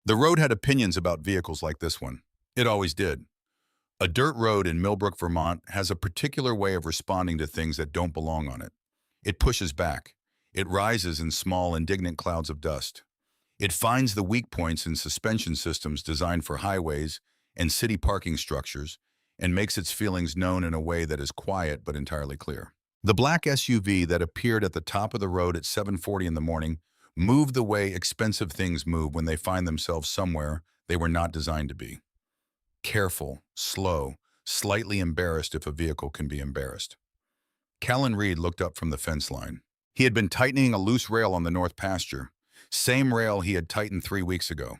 The road had opinions about vehicles like this one. It always did. A dirt road in Millbrook, Vermont has a particular way of responding to things that don't belong on it. It pushes back. It rises in small, indignant clouds of dust. It finds the weak points in suspension systems designed for highways and city parking structures and makes its feelings known in a way that is quiet but entirely clear. The black SUV that appeared at the top of the road at 7:40 in the morning moved the way expensive things move when they find themselves somewhere they were not designed to be. Careful, slow, slightly embarrassed if a vehicle can be embarrassed. Callan Reed looked up from the fence line. He had been tightening a loose rail on the north pasture, same rail he had tightened 3 weeks ago.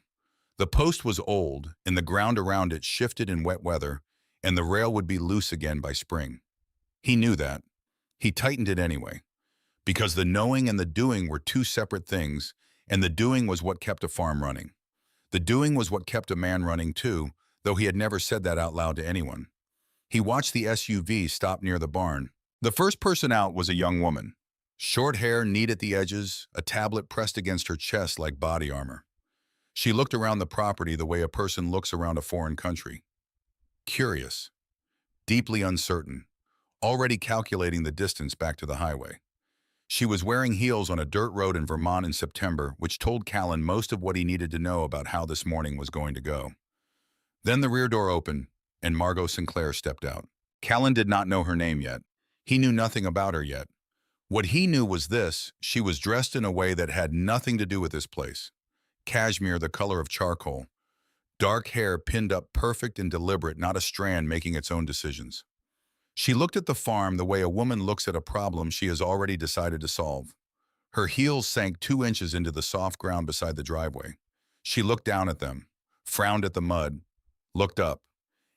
The post was old, and the ground around it shifted in wet weather, and the rail would be loose again by spring. He knew that. He tightened it anyway, because the knowing and the doing were two separate things, and the doing was what kept a farm running. The doing was what kept a man running too, though he had never said that out loud to anyone. He watched the SUV stop near the barn. The first person out was a young woman. Short hair, neat at the edges, a tablet pressed against her chest like body armor. She looked around the property the way a person looks around a foreign country. Curious, deeply uncertain, already calculating the distance back to the highway. She was wearing heels on a dirt road in Vermont in September, which told Callan most of what he needed to know about how this morning was going to go. Then the rear door opened, and Margot Sinclair stepped out. Callan did not know her name yet. He knew nothing about her yet. What he knew was this: she was dressed in a way that had nothing to do with this place. Cashmere the color of charcoal. Dark hair pinned up perfect and deliberate, not a strand making its own decisions. She looked at the farm the way a woman looks at a problem she has already decided to solve. Her heels sank 2 inches into the soft ground beside the driveway. She looked down at them, frowned at the mud, looked up,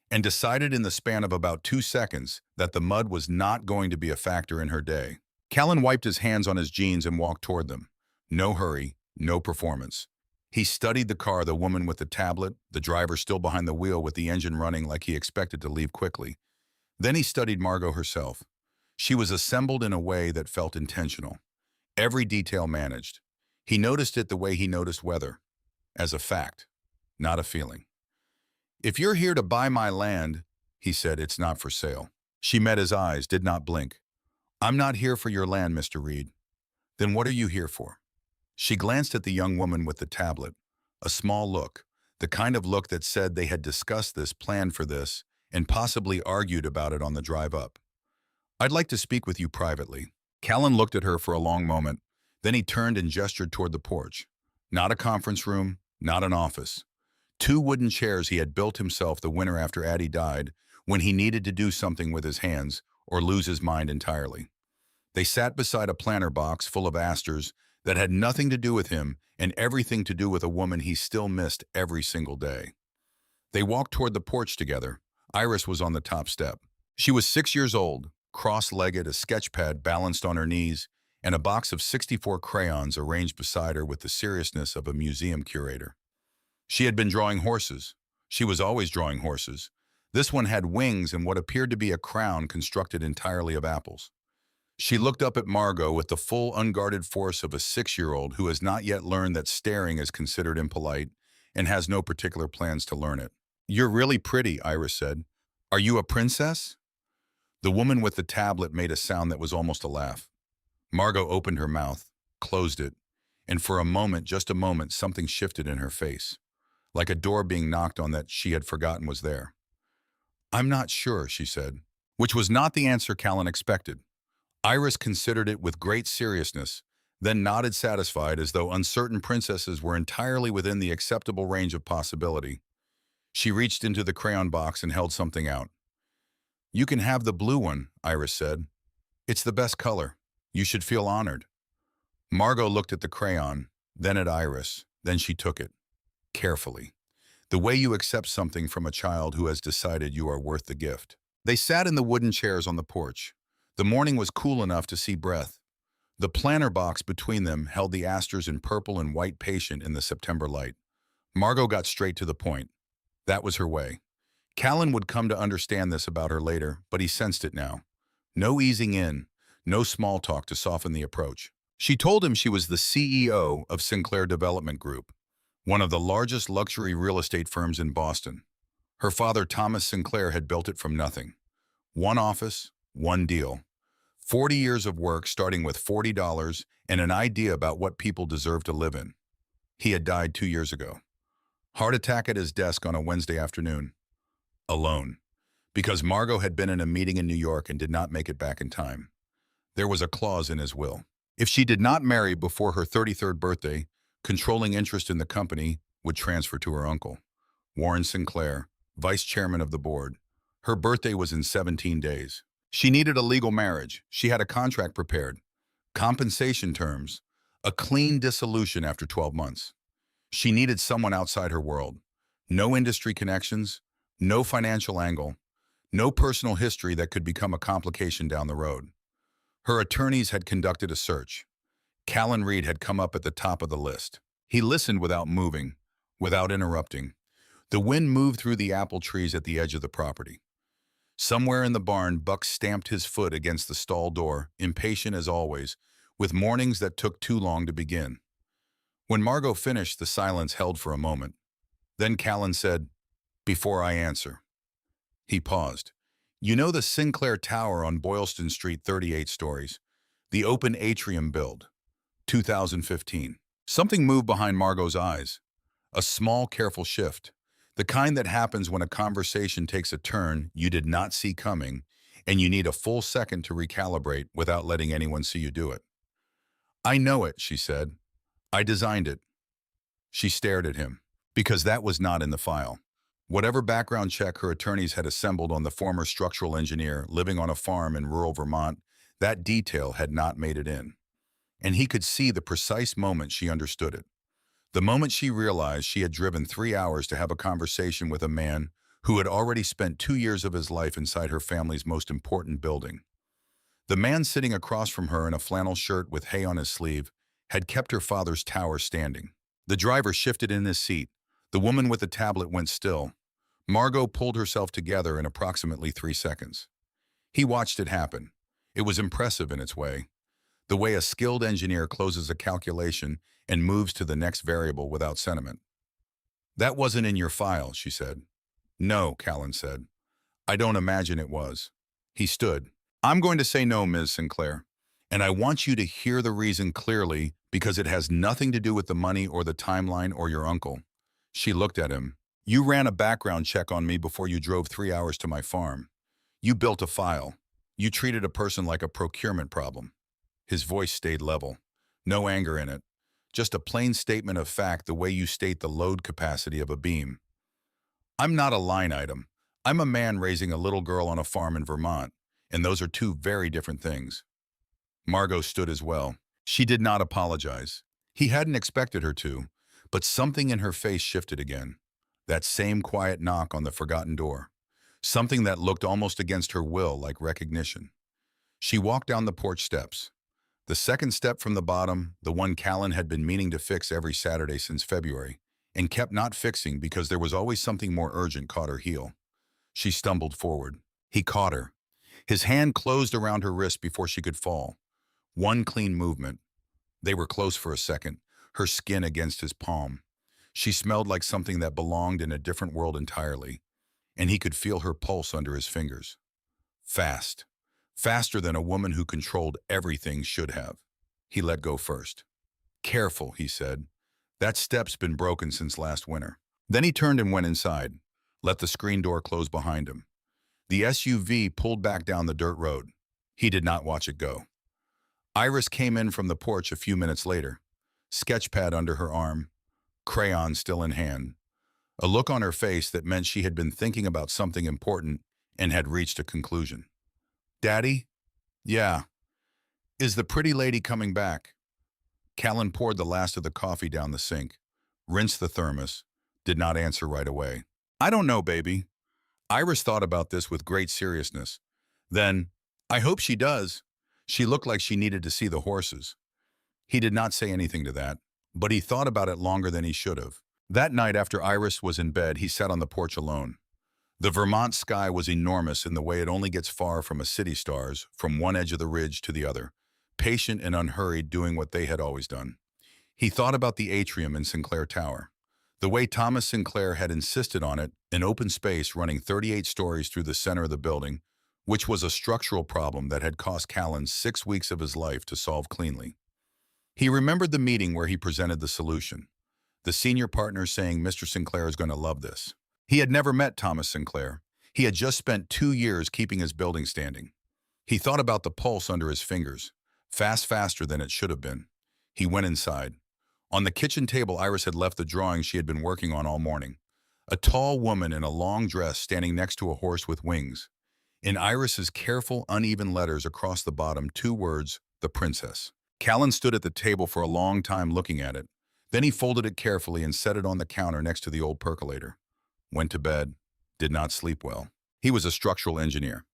and decided in the span of about 2 seconds that the mud was not going to be a factor in her day. Callan wiped his hands on his jeans and walked toward them. No hurry, no performance. He studied the car, the woman with the tablet, the driver still behind the wheel with the engine running like he expected to leave quickly. Then he studied Margot herself. She was assembled in a way that felt intentional. Every detail managed. He noticed it the way he noticed weather, as a fact, not a feeling. "If you're here to buy my land," he said, "it's not for sale." She met his eyes, did not blink. "I'm not here for your land, Mr. Reed." "Then what are you here for?" She glanced at the young woman with the tablet, a small look, the kind of look that said they had discussed this, planned for this, and possibly argued about it on the drive up. "I'd like to speak with you privately." Callan looked at her for a long moment, then he turned and gestured toward the porch. Not a conference room, not an office. 2 wooden chairs he had built himself the winter after Addie died, when he needed to do something with his hands or lose his mind entirely. They sat beside a planter box full of asters that had nothing to do with him and everything to do with a woman he still missed every single day. They walked toward the porch together. Iris was on the top step. She was 6 years old, cross-legged, a sketch pad balanced on her knees, and a box of 64 crayons arranged beside her with the seriousness of a museum curator. She had been drawing horses. She was always drawing horses. This one had wings and what appeared to be a crown constructed entirely of apples. She looked up at Margot with the full, unguarded force of a 6-year-old who has not yet learned that staring is considered impolite and has no particular plans to learn it. "You're really pretty," Iris said. "Are you a princess?" The woman with the tablet made a sound that was almost a laugh. Margot opened her mouth, closed it, and for a moment, just a moment, something shifted in her face, like a door being knocked on that she had forgotten was there. "I'm not sure," she said, which was not the answer Callan expected. Iris considered it with great seriousness, then nodded satisfied as though uncertain princesses were entirely within the acceptable range of possibility. She reached into the crayon box and held something out. "You can have the blue one," Iris said. "It's the best color. You should feel honored." Margot looked at the crayon, then at Iris, then she took it. Carefully. The way you accept something from a child who has decided you are worth the gift. They sat in the wooden chairs on the porch. The morning was cool enough to see breath. The planter box between them held the asters in purple and white, patient in the September light. Margot got straight to the point. That was her way. Callan would come to understand this about her later, but he sensed it now. No easing in, no small talk to soften the approach. She told him she was the CEO of Sinclair Development Group. one of the largest luxury real estate firms in Boston. Her father, Thomas Sinclair, had built it from nothing. One office, one deal. 40 years of work starting with $40 and an idea about what people deserve to live in. He had died 2 years ago. Heart attack at his desk on a Wednesday afternoon. Alone. Because Margot had been in a meeting in New York and did not make it back in time. There was a clause in his will. If she did not marry before her 33rd birthday, controlling interest in the company would transfer to her uncle, Warren Sinclair, vice chairman of the board. Her birthday was in 17 days. She needed a legal marriage. She had a contract prepared. Compensation terms. A clean dissolution after 12 months. She needed someone outside her world. No industry connections, no financial angle, no personal history that could become a complication down the road. Her attorneys had conducted a search. Callan Reed had come up at the top of the list. He listened without moving, without interrupting. The wind moved through the apple trees at the edge of the property. Somewhere in the barn, Buck stamped his foot against the stall door, impatient as always, with mornings that took too long to begin. When Margot finished, the silence held for a moment. Then Callan said, "Before I answer." He paused. "You know the Sinclair Tower on Boylston Street, 38 stories? The open atrium build. 2015. Something moved behind Margot's eyes. A small, careful shift. The kind that happens when a conversation takes a turn you did not see coming, and you need a full second to recalibrate without letting anyone see you do it. "I know it," she said. "I designed it." She stared at him, because that was not in the file. Whatever background check her attorneys had assembled on the former structural engineer living on a farm in rural Vermont, that detail had not made it in. And he could see the precise moment she understood it. The moment she realized she had driven 3 hours to have a conversation with a man who had already spent 2 years of his life inside her family's most important building. The man sitting across from her in a flannel shirt with hay on his sleeve had kept her father's tower standing. The driver shifted in his seat. The woman with the tablet went still. Margot pulled herself together in approximately 3 seconds. He watched it happen. It was impressive in its way. The way a skilled engineer closes a calculation and moves to the next variable without sentiment. "That wasn't in your file," she said. "No," Callan said. "I don't imagine it was." He stood. "I'm going to say no, Ms. Sinclair. And I want you to hear the reason clearly because it has nothing to do with the money or the timeline or your uncle." She looked at him. "You ran a background check on me before you drove 3 hours to my farm. You built a file. You treated a person like a procurement problem." His voice stayed level. No anger in it. Just a plain statement of fact the way you state the load capacity of a beam. "I'm not a line item. I'm a man raising a little girl on a farm in Vermont, and those are two very different things." Margot stood as well. She did not apologize. He hadn't expected her to, but something in her face shifted again. That same quiet knock on the forgotten door. Something that looked almost against her will, like recognition. She walked down the porch steps. The second step from the bottom, the one Callan had been meaning to fix every Saturday since February, and kept not fixing because there was always something more urgent, caught her heel. She stumbled forward. He caught her. His hand closed around her wrist before she could fall. One clean movement. They were close for a second, her skin against his palm. She smelled like something that belonged in a different world entirely, and he could feel her pulse under his fingers. Fast. Faster than a woman who controlled everything should have. He let go first. "Careful," he said. "That step's been broken since last winter." Then he turned and went inside, let the screen door close behind him. The SUV pulled back down the dirt road. He did not watch it go. Iris came in from the porch a few minutes later, sketchpad under her arm, crayon still in hand, a look on her face that meant she had been thinking about something important and had reached a conclusion. "Daddy?" "Yeah." "Is the pretty lady coming back?" Callan poured the last of the coffee down the sink, rinsed the thermos, did not answer right away. "I don't know, baby." Iris thought about this with great seriousness. Then, "I hope she does. She looked like she needed to see the horses." He did not say anything to that, but he thought about it longer than he should have. That night after Iris was in bed, he sat on the porch alone. The Vermont sky was enormous in the way it only gets far from a city stars, from one edge of the ridge to the other, patient and unhurried, doing what they had always done. He thought about the atrium in Sinclair Tower, The way Thomas Sinclair had insisted on it, an open space running 38 stories through the center of the building, which was a structural problem that had cost Callan 6 weeks of his life to solve cleanly. He remembered the meeting where he presented the solution. The senior partner saying, "Mr. Sinclair is going to love this." He had never met Thomas Sinclair. He had just spent 2 years keeping his building standing. He thought about the pulse under his fingers, faster than it should have been. He went inside. On the kitchen table, Iris had left the drawing she had been working on all morning. A tall woman in a long dress standing next to a horse with wings. In Iris's careful, uneven letters across the bottom, 2 words, "The Princess." Callan stood at the table for a long time looking at it. Then he folded it carefully and set it on the counter next to the old percolator. Went to bed. Did not sleep well. He was a structural engineer.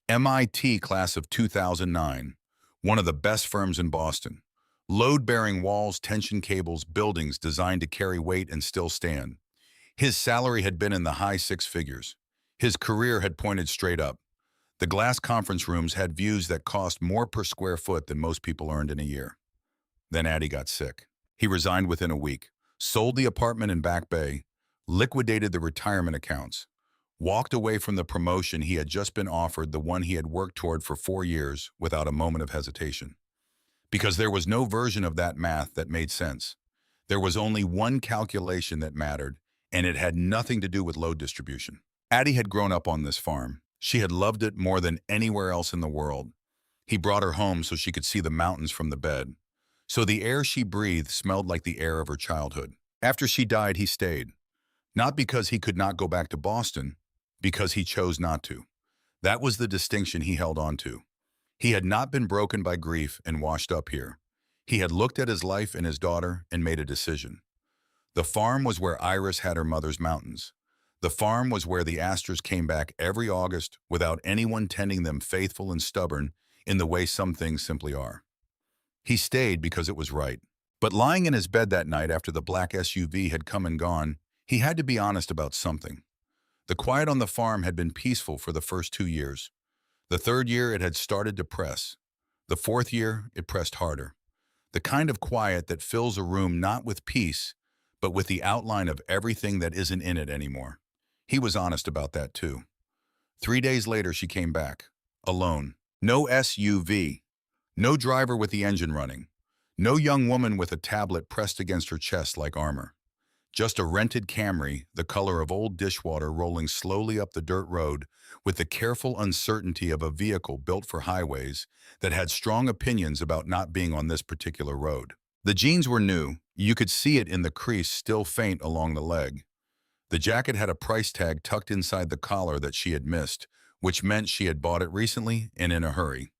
MIT class of 2009. One of the best firms in Boston. Load-bearing walls, tension cables, buildings designed to carry weight and still stand. His salary had been in the high 6 figures. His career had pointed straight up. The glass conference rooms had views that cost more per square foot than most people earned in a year. Then Addie got sick. He resigned within a week, sold the apartment in Back Bay, liquidated the retirement accounts, walked away from the promotion he had just been offered, the one he had worked toward for 4 years, without a moment of hesitation. Because there was no version of that math that made sense. There was only one calculation that mattered, and it had nothing to do with load distribution. Addie had grown up on this farm. She had loved it more than anywhere else in the world. He brought her home so she could see the mountains from the bed. So the air she breathed smelled like the air of her childhood. After she died, he stayed. Not because he could not go back to Boston, because he chose not to. That was the distinction he held on to. He had not been broken by grief and washed up here. He had looked at his life and his daughter and made a decision. The farm was where Iris had her mother's mountains. The farm was where the Astors came back every August without anyone tending them, faithful and stubborn in the way some things simply are. He stayed because it was right. But lying in his bed that night after the black SUV had come and gone, he had to be honest about something. The quiet on the farm had been peaceful for the first 2 years. The third year, it had started to press. The fourth year, it pressed harder. The kind of quiet that fills a room not with peace, but with the outline of everything that isn't in it anymore. He was honest about that too. 3 days later, she came back, alone. No SUV. No driver with the engine running. No young woman with a tablet pressed against her chest like armor. Just a rented Camry, the color of old dishwater, rolling slowly up the dirt road with the careful uncertainty of a vehicle built for highways that had strong opinions about not being on this particular road. The jeans were new. You could see it in the crease still faint along the leg. The jacket had a price tag tucked inside the collar that she had missed, which meant she had bought it recently and in a hurry.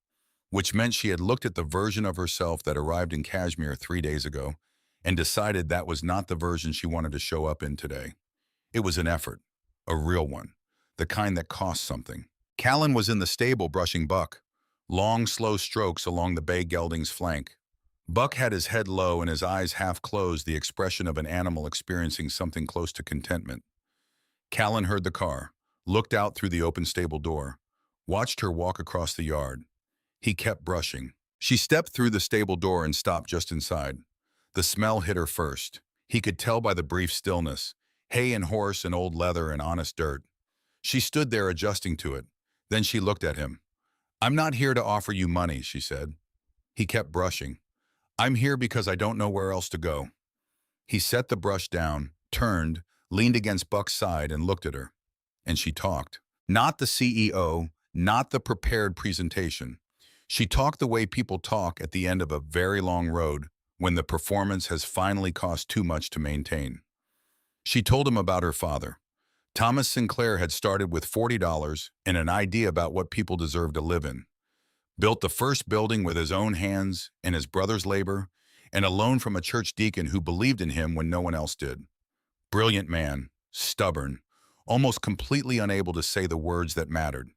Which meant she had looked at the version of herself that arrived in Kashmir 3 days ago and decided that was not the version she wanted to show up in today. It was an effort, a real one, the kind that cost something. Callan was in the stable brushing Buck. Long, slow strokes along the bay gelding's flank. Buck had his head low and his eyes half closed, the expression of an animal experiencing something close to contentment. Callan heard the car, looked out through the open stable door, watched her walk across the yard. He kept brushing. She stepped through the stable door and stopped just inside. The smell hit her first. He could tell by the brief stillness. Hay and horse and old leather and honest dirt. She stood there adjusting to it. Then she looked at him. "I'm not here to offer you money," she said. He kept brushing. "I'm here because I don't know where else to go." He set the brush down, turned, leaned against Buck's side and looked at her. And she talked. Not the CEO, not the prepared presentation. She talked the way people talk at the end of a very long road when the performance has finally cost too much to maintain. She told him about her father. Thomas Sinclair had started with $40 and an idea about what people deserve to live in. Built the first building with his own hands and his brother's labor, and a loan from a church deacon who believed in him when no one else did. Brilliant man, stubborn, almost completely unable to say the words that mattered.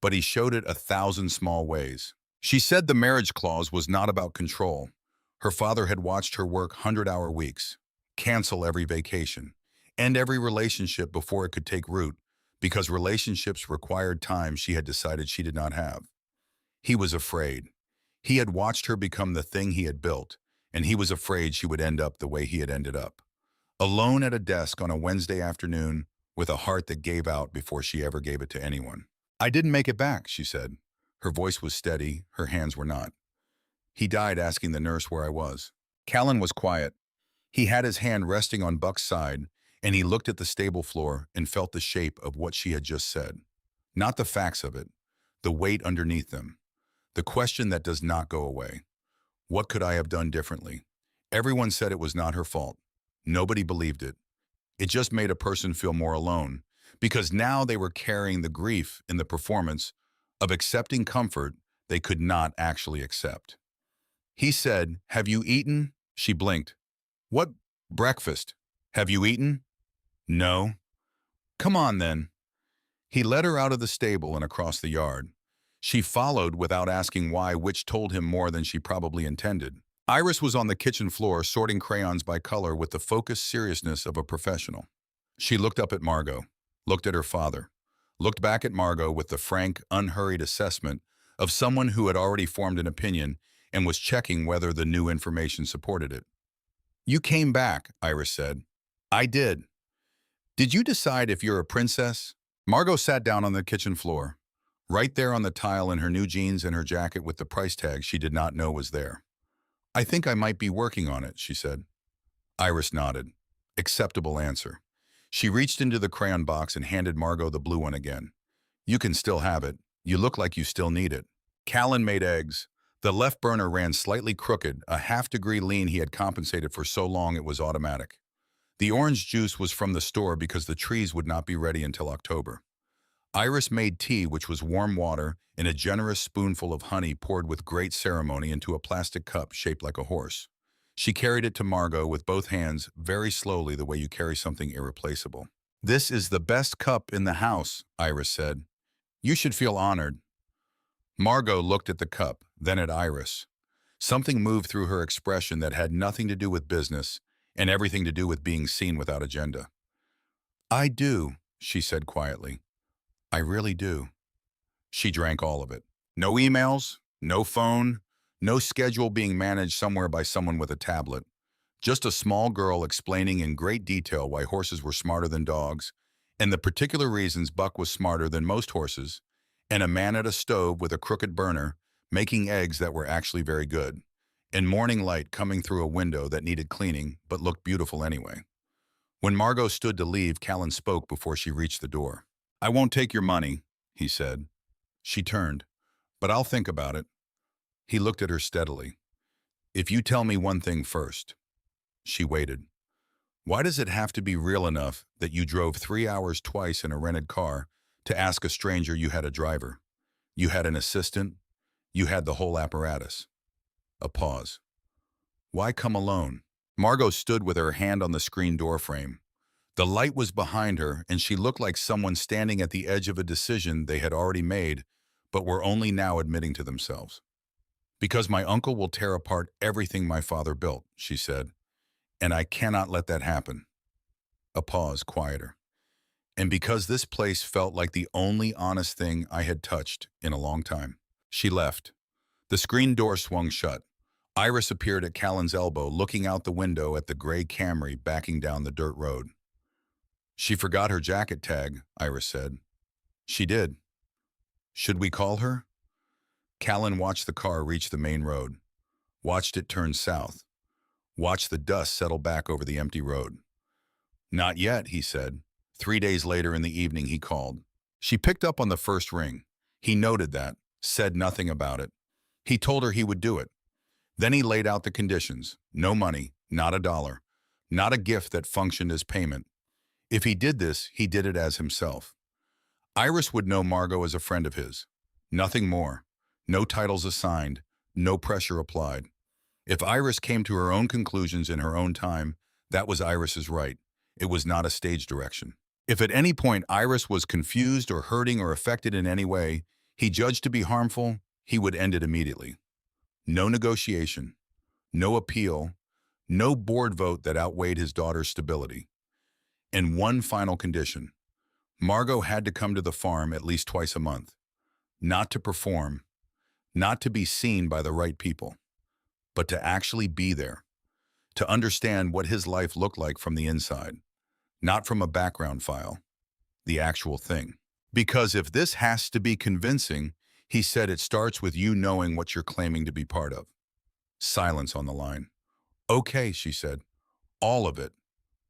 But he showed it 1,000 small ways. She said the marriage clause was not about control. Her father had watched her work 100-hour weeks, cancel every vacation, end every relationship before it could take root, because relationships required time she had decided she did not have. He was afraid. He had watched her become the thing he had built, and he was afraid she would end up the way he had ended up. alone at a desk on a Wednesday afternoon with a heart that gave out before she ever gave it to anyone. "I didn't make it back," she said. Her voice was steady, her hands were not. "He died asking the nurse where I was." Callan was quiet. He had his hand resting on Buck's side, and he looked at the stable floor and felt the shape of what she had just said. Not the facts of it, the weight underneath them. The question that does not go away. What could I have done differently? Everyone said it was not her fault. Nobody believed it. It just made a person feel more alone, because now they were carrying the grief in the performance of accepting comfort they could not actually accept. He said, "Have you eaten?" She blinked. "What breakfast? Have you eaten?" "No." "Come on then." He led her out of the stable and across the yard. She followed without asking why, which told him more than she probably intended. Iris was on the kitchen floor sorting crayons by color with the focused seriousness of a professional. She looked up at Margot, looked at her father, looked back at Margot with the frank, unhurried assessment of someone who had already formed an opinion and was checking whether the new information supported it. "You came back," Iris said. "I did." "Did you decide if you're a princess?" Margot sat down on the kitchen floor, right there on the tile in her new jeans and her jacket with the price tag she did not know was there. "I think I might be working on it," she said. Iris nodded. Acceptable answer. She reached into the crayon box and handed Margot the blue one again. "You can still have it. You look like you still need it." Callan made eggs. The left burner ran slightly crooked, a half-degree lean he had compensated for so long it was automatic. The orange juice was from the store because the trees would not be ready until October. Iris made tea, which was warm water in a generous spoonful of honey poured with great ceremony into a plastic cup shaped like a horse. She carried it to Margot with both hands, very slowly, the way you carry something irreplaceable. "This is the best cup in the house," Iris said. "You should feel honored." Margot looked at the cup, then at Iris. Something moved through her expression that had nothing to do with business and everything to do with being seen without agenda. "I do," she said quietly. "I really do." She drank all of it. No emails, no phone, no schedule being managed somewhere by someone with a tablet. Just a small girl explaining in great detail why horses were smarter than dogs, and the particular reasons Buck was smarter than most horses, and a man at a stove with a crooked burner making eggs that were actually very good, and morning light coming through a window that needed cleaning but looked beautiful anyway. When Margot stood to leave, Callan spoke before she reached the door. "I won't take your money," he said. She turned. "But I'll think about it." He looked at her steadily. "If you tell me one thing first." She waited. "Why does it have to be real enough that you drove 3 hours twice in a rented car to ask a stranger you had a driver? You had an assistant? You had the whole apparatus." A pause. "Why come alone?" Margot stood with her hand on the screen door frame. The light was behind her, and she looked like someone standing at the edge of a decision they had already made, but were only now admitting to themselves. "Because my uncle will tear apart everything my father built," she said, "and I cannot let that happen." A pause, quieter. "And because this place felt like the only honest thing I had touched in a long time." She left. The screen door swung shut. Iris appeared at Callan's elbow, looking out the window at the gray Camry backing down the dirt road. "She forgot her jacket tag," Iris said. "She did." "Should we call her?" Callan watched the car reach the main road, watched it turn south, watched the dust settle back over the empty road. "Not yet," he said. 3 days later in the evening he called. She picked up on the first ring. He noted that, said nothing about it. He told her he would do it. Then he laid out the conditions. No money, not a dollar, not a gift that functioned as payment. If he did this, he did it as himself. Iris would know Margot as a friend of his. Nothing more. No titles assigned, no pressure applied. If Iris came to her own conclusions in her own time, that was Iris's right. It was not a stage direction. If at any point Iris was confused or hurting or affected in any way, he judged to be harmful, he would end it immediately. No negotiation, no appeal, no board vote that outweighed his daughter's stability. And one final condition. Margot had to come to the farm at least twice a month. Not to perform, not to be seen by the right people, but to actually be there. to understand what his life looked like from the inside, not from a background file, the actual thing. Because if this has to be convincing, he said it starts with you knowing what you're claiming to be part of. Silence on the line. Okay, she said. All of it.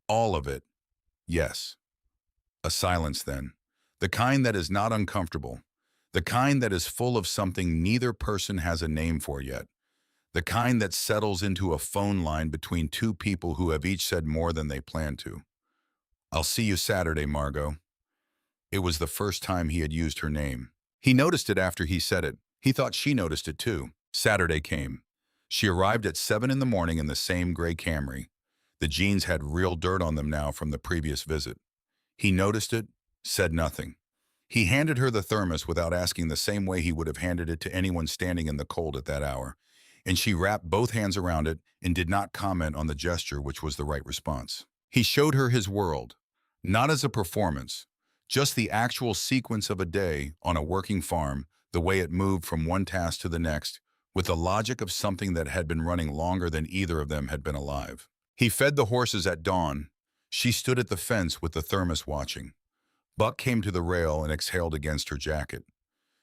All of it. Yes. A silence then. The kind that is not uncomfortable. The kind that is full of something neither person has a name for yet. The kind that settles into a phone line between two people who have each said more than they planned to. I'll see you Saturday, Margot. It was the first time he had used her name. He noticed it after he said it. He thought she noticed it too. Saturday came. She arrived at 7 in the morning in the same gray Camry. The jeans had real dirt on them now from the previous visit. He noticed it, said nothing. He handed her the thermos without asking, the same way he would have handed it to anyone standing in the cold at that hour, and she wrapped both hands around it and did not comment on the gesture, which was the right response. He showed her his world, not as a performance, just the actual sequence of a day on a working farm, the way it moved from one task to the next, with the logic of something that had been running longer than either of them had been alive. He fed the horses at dawn. She stood at the fence with the thermos watching. Buck came to the rail and exhaled against her jacket.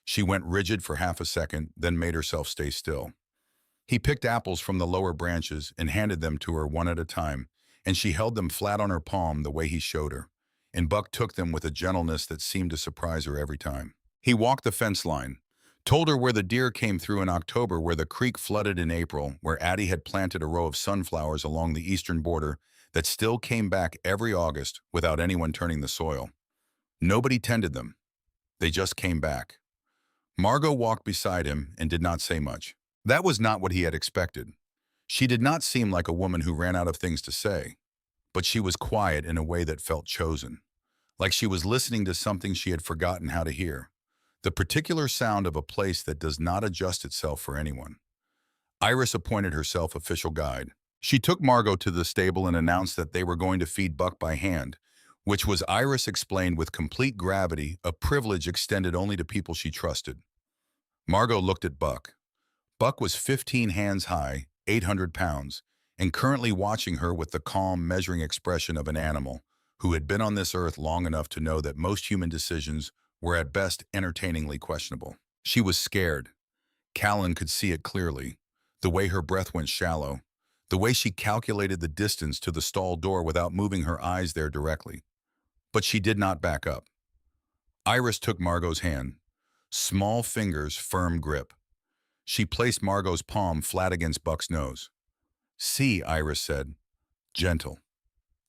She went rigid for half a second, then made herself stay still. He picked apples from the lower branches and handed them to her one at a time, and she held them flat on her palm the way he showed her, and Buck took them with a gentleness that seemed to surprise her every time. He walked the fence line, told her where the deer came through in October, where the creek flooded in April, where Addie had planted a row of sunflowers along the eastern border that still came back every August without anyone turning the soil. Nobody tended them. They just came back. Margot walked beside him and did not say much. That was not what he had expected. She did not seem like a woman who ran out of things to say, but she was quiet in a way that felt chosen, like she was listening to something she had forgotten how to hear, the particular sound of a place that does not adjust itself for anyone. Iris appointed herself official guide. She took Margot to the stable and announced that they were going to feed Buck by hand, which was, Iris explained with complete gravity, a privilege extended only to people she trusted. Margot looked at Buck. Buck was 15 hands high, 800 pounds, and currently watching her with the calm, measuring expression of an animal who had been on this earth long enough to know that most human decisions were at best entertainingly questionable. She was scared. Callan could see it clearly, the way her breath went shallow, the way she calculated the distance to the stall door without moving her eyes there directly. But she did not back up. Iris took Margot's hand. Small fingers, firm grip. She placed Margot's palm flat against Buck's nose. See, Iris said. Gentle.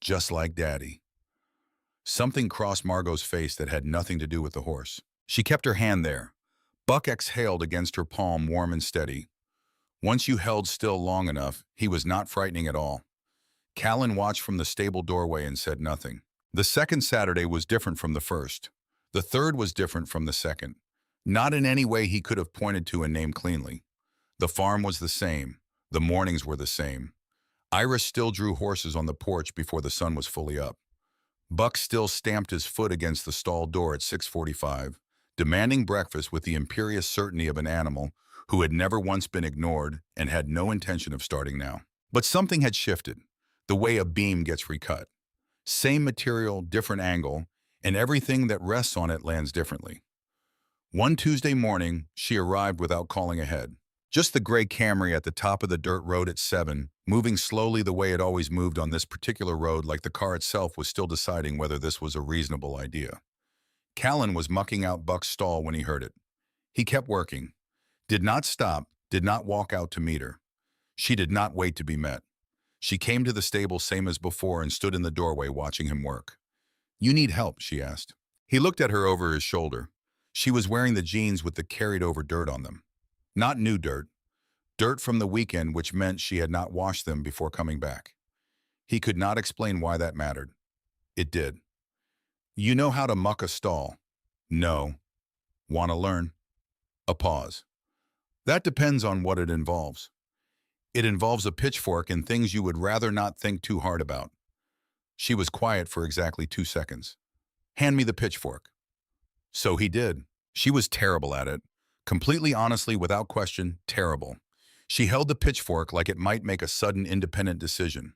Just like Daddy. Something crossed Margot's face that had nothing to do with the horse. She kept her hand there. Buck exhaled against her palm, warm and steady. Once you held still long enough, he was not frightening at all. Callan watched from the stable doorway and said nothing. The second Saturday was different from the first. The third was different from the second. Not in any way he could have pointed to and named cleanly. The farm was the same. The mornings were the same. Iris still drew horses on the porch before the sun was fully up. Buck still stamped his foot against the stall door at 6:45, demanding breakfast with the imperious certainty of an animal who had never once been ignored and had no intention of starting now. But something had shifted, the way a beam gets recut. Same material, different angle, and everything that rests on it lands differently. One Tuesday morning, she arrived without calling ahead. Just the gray Camry at the top of the dirt road at 7, moving slowly the way it always moved on this particular road, like the car itself was still deciding whether this was a reasonable idea. Callan was mucking out Buck's stall when he heard it. He kept working. Did not stop, did not walk out to meet her. She did not wait to be met. She came to the stable same as before and stood in the doorway watching him work. You need help, she asked. He looked at her over his shoulder. She was wearing the jeans with the carried-over dirt on them. Not new dirt. Dirt from the weekend, which meant she had not washed them before coming back. He could not explain why that mattered. It did. You know how to muck a stall? No. Want to learn? A pause. That depends on what it involves. It involves a pitchfork and things you would rather not think too hard about. She was quiet for exactly 2 seconds. Hand me the pitchfork. So he did. She was terrible at it. Completely honestly, without question, terrible. She held the pitchfork like it might make a sudden independent decision.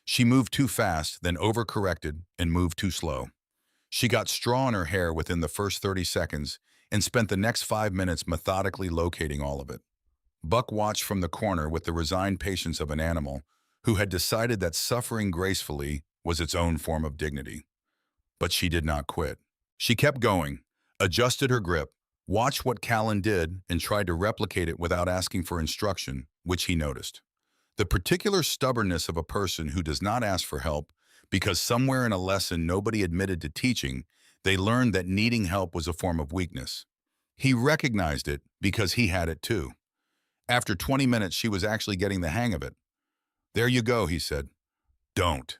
She moved too fast, then overcorrected, and moved too slow. She got straw in her hair within the first 30 seconds and spent the next 5 minutes methodically locating all of it. Buck watched from the corner with the resigned patience of an animal who had decided that suffering gracefully was its own form of dignity. But she did not quit. She kept going, adjusted her grip, watched what Callan did, and tried to replicate it without asking for instruction, which he noticed. The particular stubbornness of a person who does not ask for help because somewhere in a lesson nobody admitted to teaching, they learned that needing help was a form of weakness. He recognized it because he had it too. After 20 minutes, she was actually getting the hang of it. "There you go," he said. "Don't."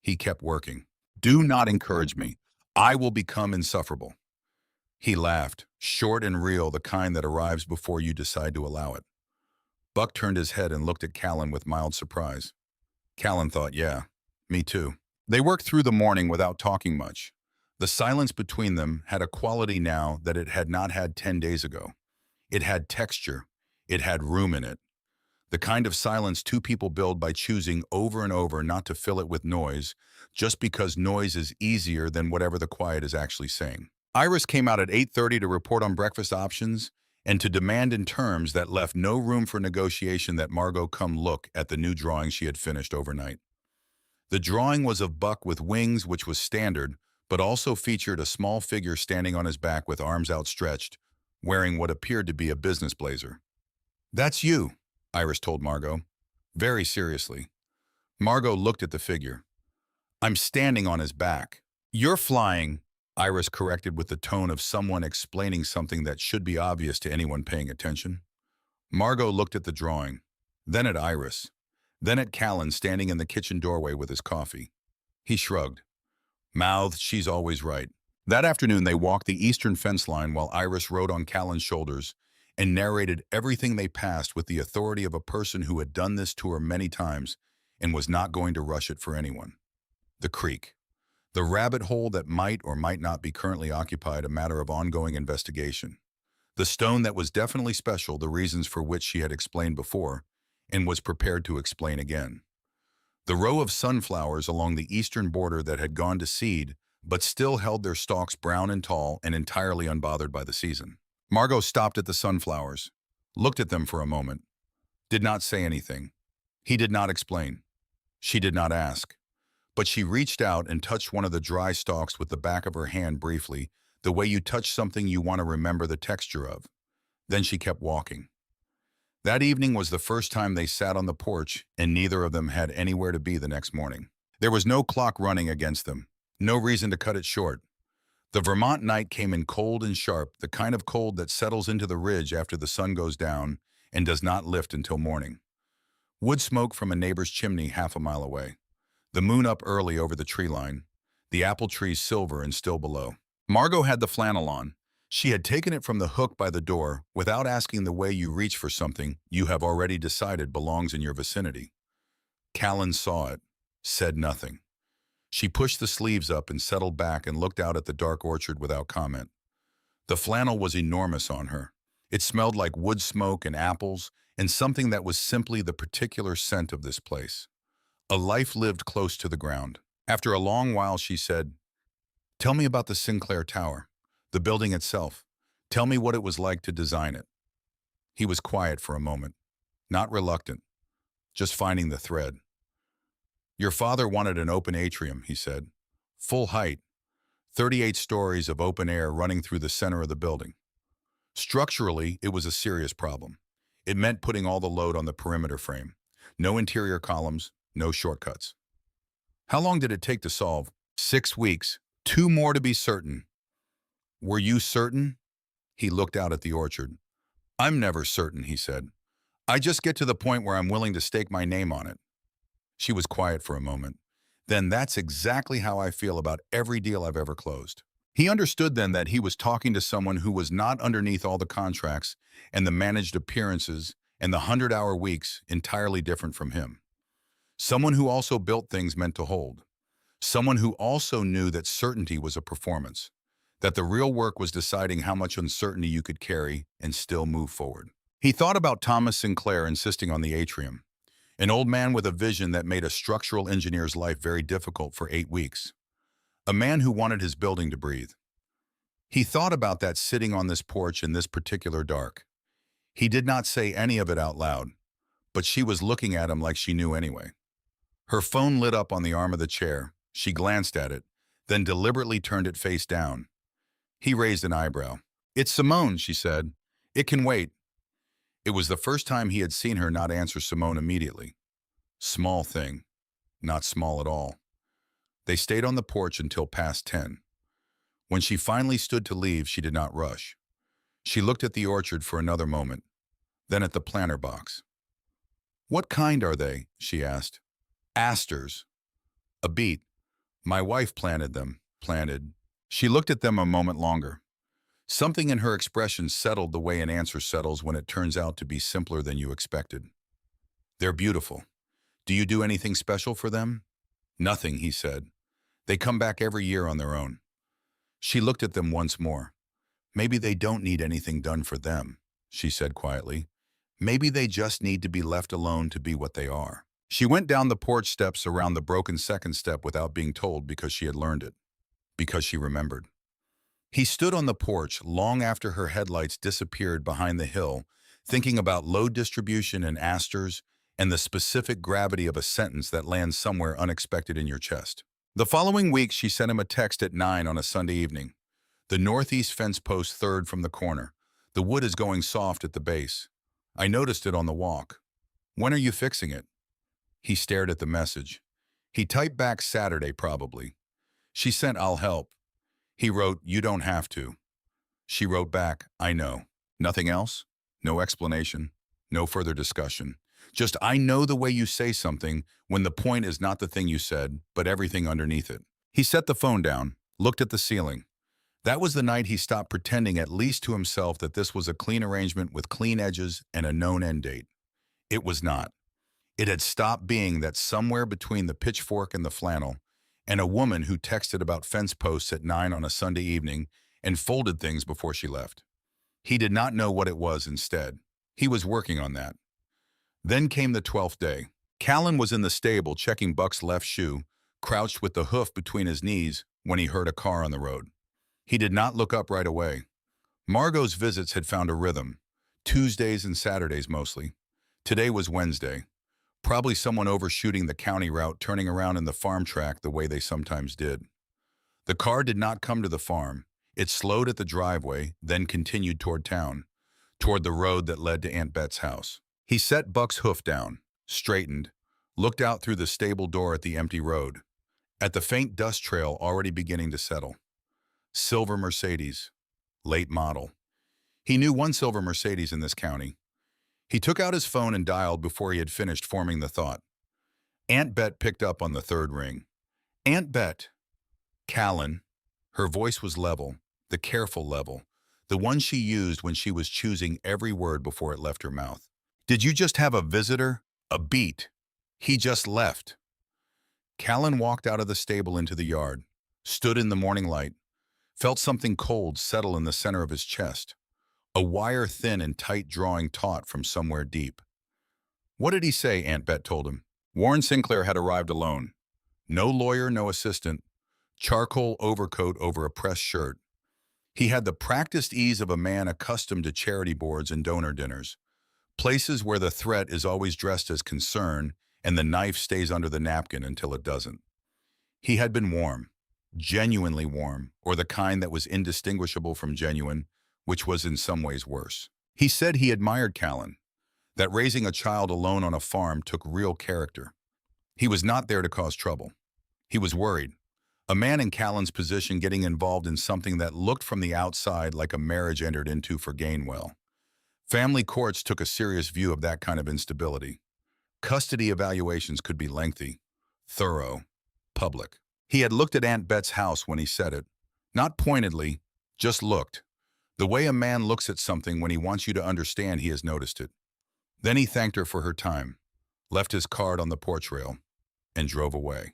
He kept working. "Do not encourage me. I will become insufferable." He laughed, short and real, the kind that arrives before you decide to allow it. Buck turned his head and looked at Callan with mild surprise. Callan thought, yeah, me too. They worked through the morning without talking much. The silence between them had a quality now that it had not had 10 days ago. It had texture. It had room in it. The kind of silence two people build by choosing over and over not to fill it with noise, just because noise is easier than whatever the quiet is actually saying. Iris came out at 8:30 to report on breakfast options and to demand in terms that left no room for negotiation that Margot come look at the new drawing she had finished overnight. The drawing was of Buck with wings, which was standard, but also featured a small figure standing on his back with arms outstretched, wearing what appeared to be a business blazer. "That's you," Iris told Margot, very seriously. Margot looked at the figure. "I'm standing on his back." "You're flying," Iris corrected with the tone of someone explaining something that should be obvious to anyone paying attention. Margot looked at the drawing, then at Iris, then at Callan standing in the kitchen doorway with his coffee. He shrugged. Mouthed, "She's always right." That afternoon they walked the eastern fence line while Iris rode on Callan's shoulders and narrated everything they passed with the authority of a person who had done this to her many times and was not going to rush it for anyone. The creek. The rabbit hole that might or might not be currently occupied, a matter of ongoing investigation. The stone that was definitely special, the reasons for which she had explained before, and was prepared to explain again. The row of sunflowers along the eastern border that had gone to seed, but still held their stalks brown and tall and entirely unbothered by the season. Margot stopped at the sunflowers, looked at them for a moment, did not say anything. He did not explain. She did not ask. But she reached out and touched one of the dry stalks with the back of her hand briefly, the way you touch something you want to remember the texture of. Then she kept walking. That evening was the first time they sat on the porch, and neither of them had anywhere to be the next morning. There was no clock running against them, no reason to cut it short. The Vermont night came in cold and sharp, the kind of cold that settles into the ridge after the sun goes down and does not lift until morning. Wood smoke from a neighbor's chimney half a mile away. The moon up early over the tree line, the apple trees silver and still below. Margot had the flannel on. She had taken it from the hook by the door without asking, the way you reach for something you have already decided belongs in your vicinity. Callan saw it, said nothing. She pushed the sleeves up and settled back and looked out at the dark orchard without comment. The flannel was enormous on her. It smelled like wood smoke and apples and something that was simply the particular scent of this place. A life lived close to the ground. After a long while she said, "Tell me about the Sinclair Tower, the building itself. Tell me what it was like to design it." He was quiet for a moment, not reluctant, just finding the thread. "Your father wanted an open atrium," he said. "Full height, 38 stories of open air running through the center of the building. Structurally, it was a serious problem. It meant putting all the load on the perimeter frame. No interior columns, no shortcuts." "How long did it take to solve?" 6 weeks. 2 more to be certain." "Were you certain?" He looked out at the orchard. "I'm never certain," he said. "I just get to the point where I'm willing to stake my name on it." She was quiet for a moment. "Then that's exactly how I feel about every deal I've ever closed." He understood then that he was talking to someone who was not underneath all the contracts and the managed appearances and the 100-hour weeks entirely different from him. Someone who also built things meant to hold. Someone who also knew that certainty was a performance, that the real work was deciding how much uncertainty you could carry and still move forward. He thought about Thomas Sinclair insisting on the atrium, an old man with a vision that made a structural engineer's life very difficult for 8 weeks, a man who wanted his building to breathe. He thought about that sitting on this porch in this particular dark. He did not say any of it out loud, but she was looking at him like she knew anyway. Her phone lit up on the arm of the chair. She glanced at it, then deliberately turned it face down. He raised an eyebrow. "It's Simone," she said. "It can wait." It was the first time he had seen her not answer Simone immediately. Small thing. Not small at all. They stayed on the porch until past 10. When she finally stood to leave, she did not rush. She looked at the orchard for another moment, then at the planter box. "What kind are they?" she asked. "Asters. A beet. My wife planted them." Planted. She looked at them a moment longer. Something in her expression settled the way an answer settles when it turns out to be simpler than you expected. "They're beautiful. Do you do anything special for them?" "Nothing," he said. "They come back every year on their own." She looked at them once more. "Maybe they don't need anything done for them," she said quietly. "Maybe they just need to be left alone to be what they are." She went down the porch steps around the broken second step without being told because she had learned it, because she remembered. He stood on the porch long after her headlights disappeared behind the hill, thinking about load distribution and asters and the specific gravity of a sentence that lands somewhere unexpected in your chest. The following week, she sent him a text at 9 on a Sunday evening. "The northeast fence post third from the corner. The wood is going soft at the base. I noticed it on the walk. When are you fixing it?" He stared at the message. He typed back Saturday, probably. She sent, "I'll help." He wrote, "You don't have to." She wrote back, "I know." Nothing else? No explanation. No further discussion. Just, "I know the way you say something when the point is not the thing you said, but everything underneath it." He set the phone down, looked at the ceiling. That was the night he stopped pretending, at least to himself, that this was a clean arrangement with clean edges and a known end date. It was not. It had stopped being that somewhere between the pitchfork and the flannel, and a woman who texted about fence posts at 9 on a Sunday evening and folded things before she left. He did not know what it was instead. He was working on that. Then came the 12th day. Callan was in the stable checking Buck's left shoe, crouched with the hoof between his knees when he heard a car on the road. He did not look up right away. Margot's visits had found a rhythm. Tuesdays and Saturdays mostly. Today was Wednesday. Probably someone overshooting the county route, turning around in the farm track the way they sometimes did. The car did not come to the farm. It slowed at the driveway, then continued toward town, toward the road that led to Aunt Bet's house. He set Buck's hoof down, straightened, looked out through the stable door at the empty road, at the faint dust trail already beginning to settle. Silver Mercedes, late model. He knew one silver Mercedes in this county. He took out his phone and dialed before he had finished forming the thought. Aunt Bet picked up on the third ring. "Aunt Bet." Callan. Her voice was level, the careful level, the one she used when she was choosing every word before it left her mouth. "Did you just have a visitor? A beat. He just left." Callan walked out of the stable into the yard, stood in the morning light, felt something cold settle in the center of his chest. A wire thin and tight drawing taut from somewhere deep. "What did he say?" Aunt Bet told him. Warren Sinclair had arrived alone. No lawyer, no assistant. Charcoal overcoat over a pressed shirt. He had the practiced ease of a man accustomed to charity boards and donor dinners, places where the threat is always dressed as concern and the knife stays under the napkin until it doesn't. He had been warm, genuinely warm, or the kind that was indistinguishable from genuine, which was in some ways worse. He said he admired Callan, that raising a child alone on a farm took real character. He was not there to cause trouble. He was worried. A man in Callan's position getting involved in something that looked from the outside like a marriage entered into for Gainwell. Family courts took a serious view of that kind of instability. Custody evaluations could be lengthy, thorough, public. He had looked at Aunt Bet's house when he said it. Not pointedly, just looked. The way a man looks at something when he wants you to understand he has noticed it. Then he thanked her for her time, left his card on the porch rail, and drove away.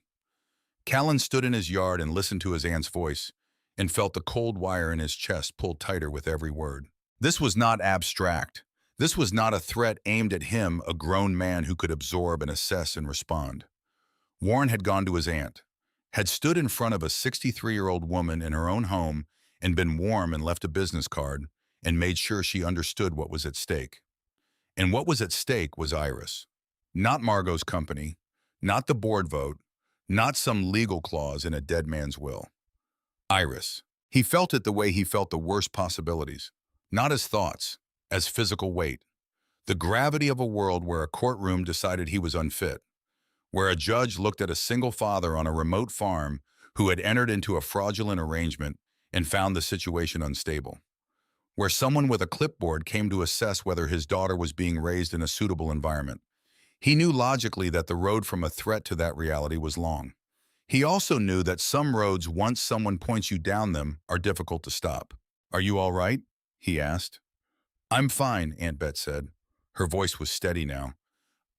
Callan stood in his yard and listened to his aunt's voice and felt the cold wire in his chest pulled tighter with every word. This was not abstract. This was not a threat aimed at him, a grown man who could absorb and assess and respond. Warren had gone to his aunt, had stood in front of a 63-year-old woman in her own home and been warm and left a business card and made sure she understood what was at stake. And what was at stake was Iris. Not Margot's company, not the board vote, not some legal clause in a dead man's will. Iris. He felt it the way he felt the worst possibilities, not as thoughts, as physical weight. The gravity of a world where a courtroom decided he was unfit, where a judge looked at a single father on a remote farm who had entered into a fraudulent arrangement and found the situation unstable, where someone with a clipboard came to assess whether his daughter was being raised in a suitable environment. He knew logically that the road from a threat to that reality was long. He also knew that some roads, once someone points you down them, are difficult to stop. "Are you all right?" he asked. "I'm fine," Aunt Bet said. Her voice was steady now.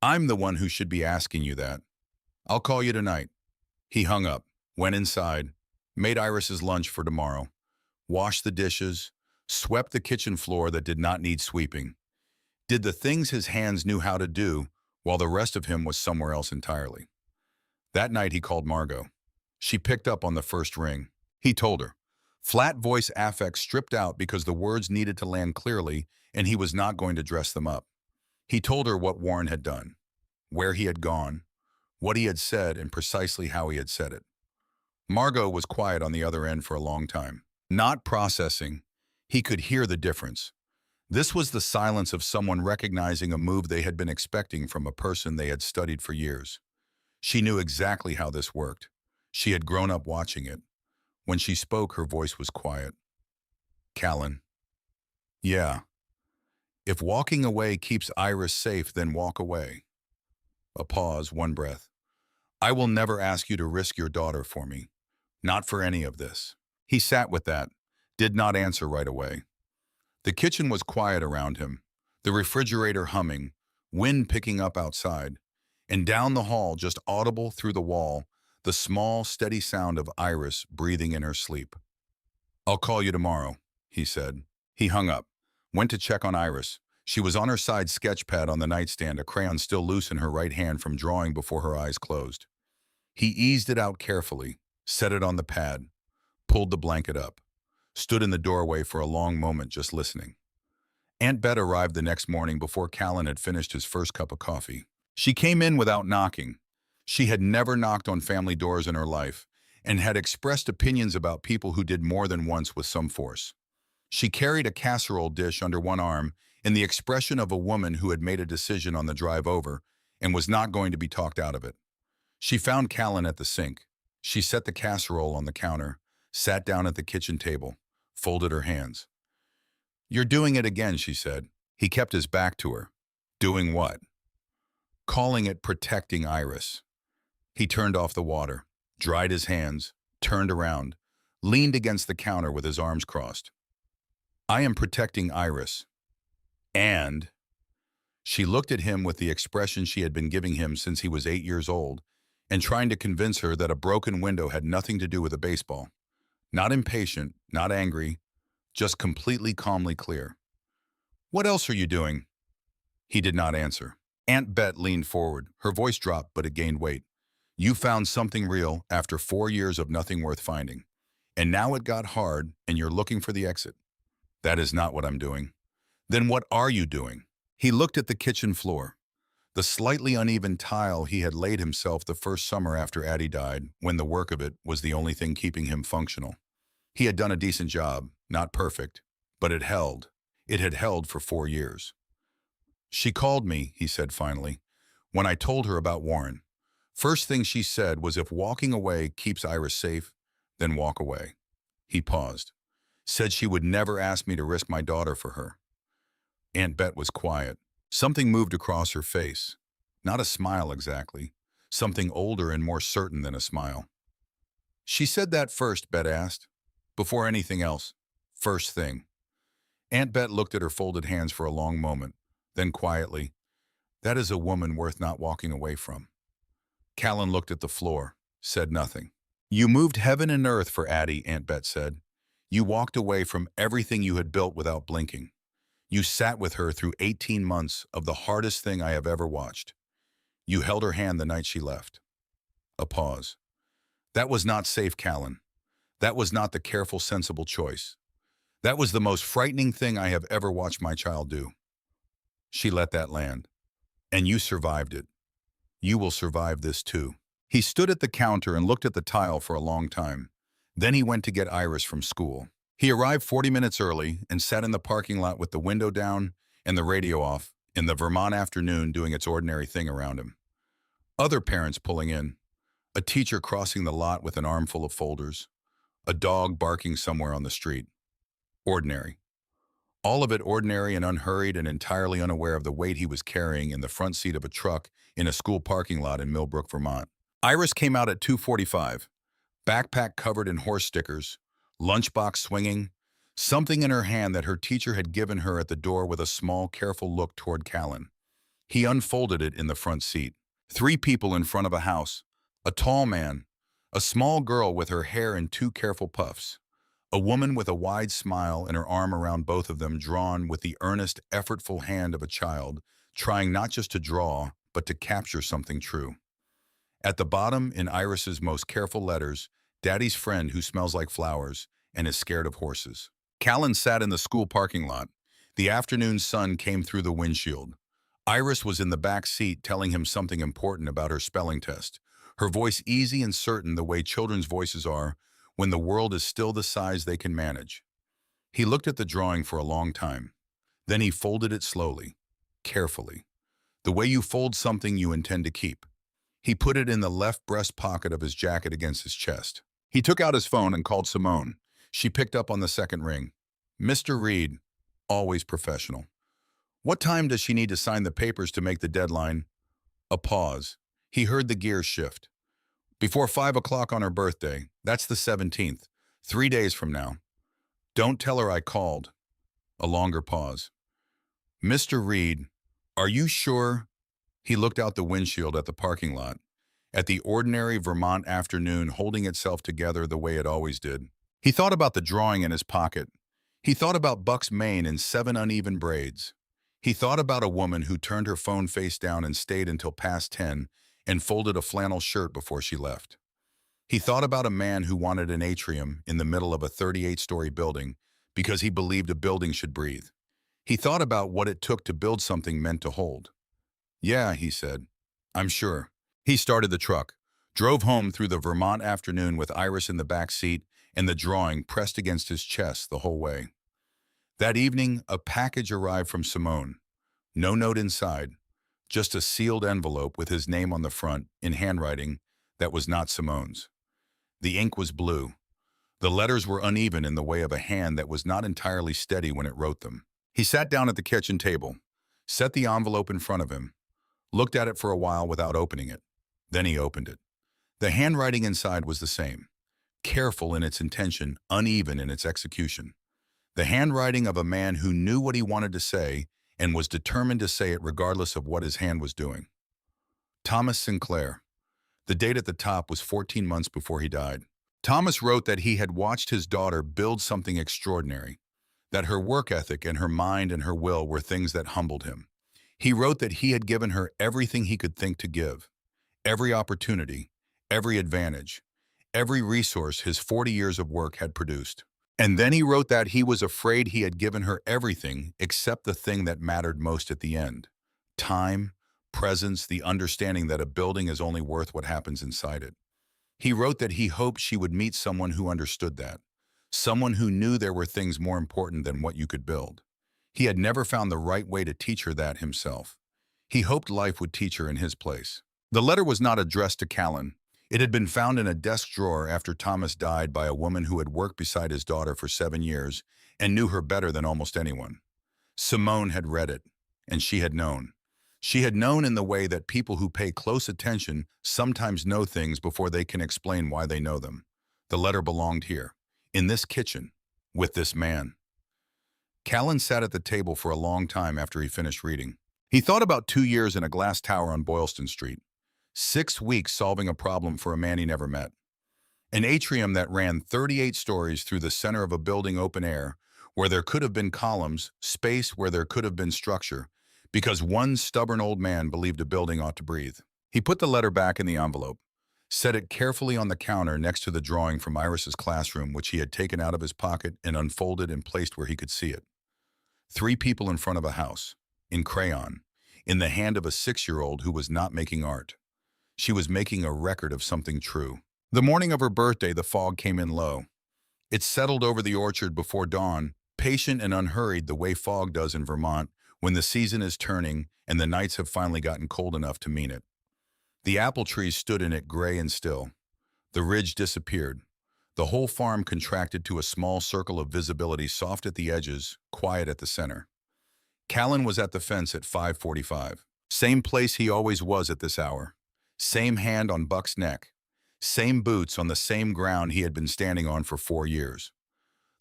"I'm the one who should be asking you that. I'll call you tonight." He hung up, went inside, made Iris's lunch for tomorrow, washed the dishes, swept the kitchen floor that did not need sweeping, did the things his hands knew how to do while the rest of him was somewhere else entirely. That night he called Margot. She picked up on the first ring. He told her. Flat voice affect stripped out because the words needed to land clearly and he was not going to dress them up. He told her what Warren had done, where he had gone, what he had said, and precisely how he had said it. Margot was quiet on the other end for a long time. Not processing. He could hear the difference. This was the silence of someone recognizing a move they had been expecting from a person they had studied for years. She knew exactly how this worked. She had grown up watching it. When she spoke, her voice was quiet. "Callan." "Yeah. If walking away keeps Iris safe, then walk away." A pause, one breath. "I will never ask you to risk your daughter for me. Not for any of this." He sat with that, did not answer right away. The kitchen was quiet around him, the refrigerator humming, wind picking up outside, and down the hall, just audible through the wall, the small, steady sound of Iris breathing in her sleep. "I'll call you tomorrow," he said. He hung up, went to check on Iris. She was on her side sketch pad on the nightstand, a crayon still loose in her right hand from drawing before her eyes closed. He eased it out carefully, set it on the pad, pulled the blanket up, stood in the doorway for a long moment just listening. Aunt Bet arrived the next morning before Callan had finished his first cup of coffee. She came in without knocking. She had never knocked on family doors in her life and had expressed opinions about people who did more than once with some force. She carried a casserole dish under one arm in the expression of a woman who had made a decision on the drive over and was not going to be talked out of it. She found Callan at the sink. She set the casserole on the counter, sat down at the kitchen table, folded her hands. "You're doing it again," she said. He kept his back to her. "Doing what?" "Calling it protecting Iris." He turned off the water, dried his hands, turned around, leaned against the counter with his arms crossed. "I am protecting Iris. And..." She looked at him with the expression she had been giving him since he was 8 years old, and trying to convince her that a broken window had nothing to do with a baseball. Not impatient, not angry, just completely calmly clear. "What else are you doing?" He did not answer. Aunt Bet leaned forward. Her voice dropped, but it gained weight. "You found something real after 4 years of nothing worth finding. And now it got hard, and you're looking for the exit." "That is not what I'm doing." "Then what are you doing?" He looked at the kitchen floor, the slightly uneven tile he had laid himself the first summer after Addie died, when the work of it was the only thing keeping him functional. He had done a decent job, not perfect, but it held. It had held for 4 years. "She called me," he said finally, "when I told her about Warren. First thing she said was if walking away keeps Iris safe, then walk away." He paused. "Said she would never ask me to risk my daughter for her." Aunt Bet was quiet. Something moved across her face. Not a smile exactly. Something older and more certain than a smile. "She said that first," Bet asked. "Before anything else. First thing." Aunt Bet looked at her folded hands for a long moment. Then quietly, "That is a woman worth not walking away from." Callan looked at the floor, said nothing. "You moved heaven and earth for Addie," Aunt Bet said. "You walked away from everything you had built without blinking. You sat with her through 18 months of the hardest thing I have ever watched. You held her hand the night she left. A pause. That was not safe, Callan. That was not the careful, sensible choice. That was the most frightening thing I have ever watched my child do. She let that land. And you survived it. You will survive this too. He stood at the counter and looked at the tile for a long time. Then he went to get Iris from school. He arrived 40 minutes early and sat in the parking lot with the window down and the radio off in the Vermont afternoon doing its ordinary thing around him. Other parents pulling in, a teacher crossing the lot with an armful of folders, a dog barking somewhere on the street. Ordinary. All of it ordinary and unhurried and entirely unaware of the weight he was carrying in the front seat of a truck in a school parking lot in Millbrook, Vermont. Iris came out at 2:45, backpack covered in horse stickers, lunchbox swinging, something in her hand that her teacher had given her at the door with a small, careful look toward Callan. He unfolded it in the front seat. 3 people in front of a house, a tall man, a small girl with her hair in 2 careful puffs, a woman with a wide smile and her arm around both of them drawn with the earnest, effortful hand of a child, trying not just to draw, but to capture something true. At the bottom, in Iris's most careful letters, Daddy's friend who smells like flowers and is scared of horses. Callan sat in the school parking lot. The afternoon sun came through the windshield. Iris was in the back seat telling him something important about her spelling test, her voice easy and certain the way children's voices are when the world is still the size they can manage. He looked at the drawing for a long time. Then he folded it slowly, carefully, the way you fold something you intend to keep. He put it in the left breast pocket of his jacket against his chest. He took out his phone and called Simone. She picked up on the second ring. Mr. Reed, always professional. What time does she need to sign the papers to make the deadline? A pause. He heard the gears shift. Before 5 o'clock on her birthday, that's the 17th, 3 days from now. Don't tell her I called. A longer pause. Mr. Reed, are you sure? He looked out the windshield at the parking lot, at the ordinary Vermont afternoon holding itself together the way it always did. He thought about the drawing in his pocket. He thought about Buck's mane in 7 uneven braids. He thought about a woman who turned her phone face down and stayed until past 10 and folded a flannel shirt before she left. He thought about a man who wanted an atrium in the middle of a 38-story building because he believed a building should breathe. He thought about what it took to build something meant to hold. Yeah, he said, I'm sure. He started the truck, drove home through the Vermont afternoon with Iris in the back seat and the drawing pressed against his chest the whole way. That evening, a package arrived from Simone. No note inside, just a sealed envelope with his name on the front in handwriting that was not Simone's. The ink was blue. The letters were uneven in the way of a hand that was not entirely steady when it wrote them. He sat down at the kitchen table, set the envelope in front of him, looked at it for a while without opening it. Then he opened it. The handwriting inside was the same, careful in its intention, uneven in its execution. The handwriting of a man who knew what he wanted to say and was determined to say it regardless of what his hand was doing. Thomas Sinclair. The date at the top was 14 months before he died. Thomas wrote that he had watched his daughter build something extraordinary, that her work ethic and her mind and her will were things that humbled him. He wrote that he had given her everything he could think to give, every opportunity, every advantage, every resource his 40 years of work had produced. And then he wrote that he was afraid he had given her everything except the thing that mattered most at the end: time, presence, the understanding that a building is only worth what happens inside it. He wrote that he hoped she would meet someone who understood that, someone who knew there were things more important than what you could build. He had never found the right way to teach her that himself. He hoped life would teach her in his place. The letter was not addressed to Callan. It had been found in a desk drawer after Thomas died by a woman who had worked beside his daughter for 7 years and knew her better than almost anyone. Simone had read it, and she had known. She had known in the way that people who pay close attention sometimes know things before they can explain why they know them. The letter belonged here, in this kitchen, with this man. Callan sat at the table for a long time after he finished reading. He thought about 2 years in a glass tower on Boylston Street. 6 weeks solving a problem for a man he never met. An atrium that ran 38 stories through the center of a building open air, where there could have been columns, space where there could have been structure, because one stubborn old man believed a building ought to breathe. He put the letter back in the envelope, set it carefully on the counter next to the drawing from Iris's classroom, which he had taken out of his pocket and unfolded and placed where he could see it. 3 people in front of a house, in crayon, in the hand of a 6-year-old who was not making art. She was making a record of something true. The morning of her birthday, the fog came in low. It settled over the orchard before dawn, patient and unhurried the way fog does in Vermont when the season is turning and the nights have finally gotten cold enough to mean it. The apple trees stood in it gray and still. The ridge disappeared. The whole farm contracted to a small circle of visibility, soft at the edges, quiet at the center. Callan was at the fence at 5:45. Same place he always was at this hour. Same hand on Buck's neck. Same boots on the same ground he had been standing on for 4 years.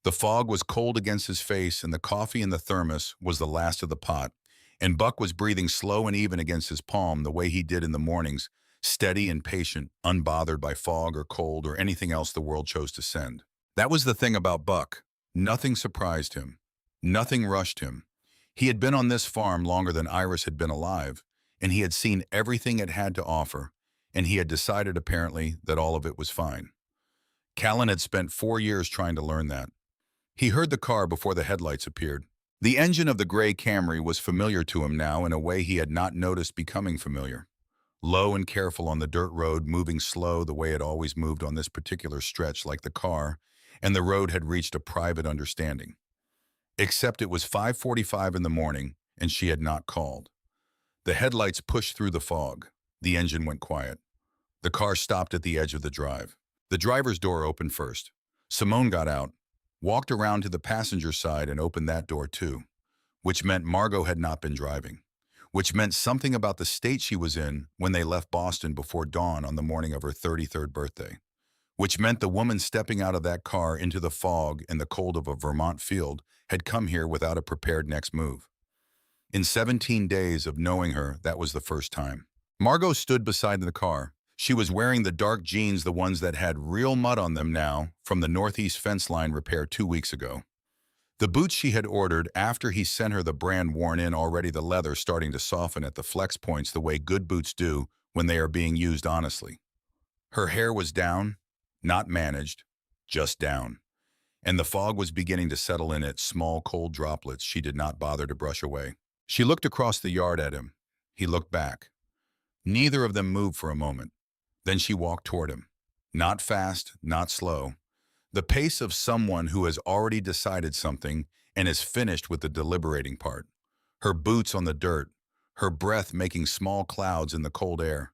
The fog was cold against his face, and the coffee in the thermos was the last of the pot, and Buck was breathing slow and even against his palm the way he did in the mornings, steady and patient, unbothered by fog or cold or anything else the world chose to send. That was the thing about Buck. Nothing surprised him. Nothing rushed him. He had been on this farm longer than Iris had been alive, and he had seen everything it had to offer, and he had decided, apparently, that all of it was fine. Callan had spent 4 years trying to learn that. He heard the car before the headlights appeared. The engine of the gray Camry was familiar to him now in a way he had not noticed becoming familiar. Low and careful on the dirt road, moving slow the way it always moved on this particular stretch, like the car, and the road had reached a private understanding. Except it was 5:45 in the morning, and she had not called. The headlights pushed through the fog. The engine went quiet. The car stopped at the edge of the drive. The driver's door opened first. Simone got out, walked around to the passenger side and opened that door too, which meant Margot had not been driving, which meant something about the state she was in when they left Boston before dawn on the morning of her 33rd birthday, which meant the woman stepping out of that car into the fog and the cold of a Vermont field had come here without a prepared next move. In 17 days of knowing her, that was the first time. Margot stood beside the car. She was wearing the dark jeans, the ones that had real mud on them now, from the northeast fence line repair 2 weeks ago. The boots she had ordered after he sent her the brand worn in, already the leather starting to soften at the flex points the way good boots do when they are being used honestly. Her hair was down, not managed, just down. And the fog was beginning to settle in it, small cold droplets she did not bother to brush away. She looked across the yard at him. He looked back. Neither of them moved for a moment. Then she walked toward him. Not fast, not slow. The pace of someone who has already decided something and is finished with the deliberating part. Her boots on the dirt, her breath making small clouds in the cold air,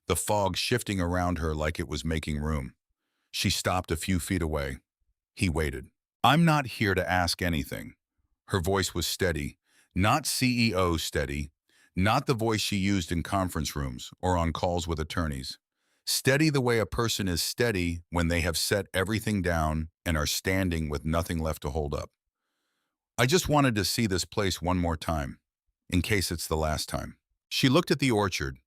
the fog shifting around her like it was making room. She stopped a few feet away. He waited. "I'm not here to ask anything." Her voice was steady, not CEO steady, not the voice she used in conference rooms or on calls with attorneys. Steady the way a person is steady when they have set everything down and are standing with nothing left to hold up. "I just wanted to see this place one more time, in case it's the last time." She looked at the orchard,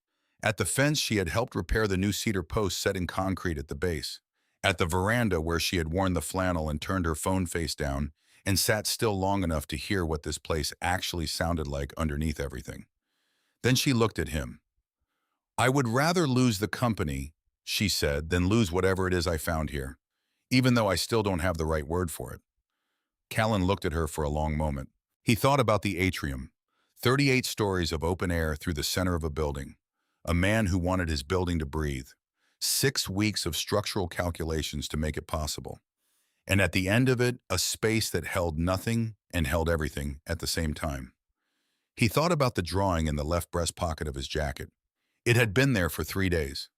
at the fence she had helped repair, the new cedar posts set in concrete at the base, at the veranda where she had worn the flannel and turned her phone face down and sat still long enough to hear what this place actually sounded like underneath everything. Then she looked at him. "I would rather lose the company," she said, "than lose whatever it is I found here, even though I still don't have the right word for it." Callan looked at her for a long moment. He thought about the atrium, 38 stories of open air through the center of a building, a man who wanted his building to breathe, 6 weeks of structural calculations to make it possible, and at the end of it, a space that held nothing and held everything at the same time. He thought about the drawing in the left breast pocket of his jacket. It had been there for 3 days.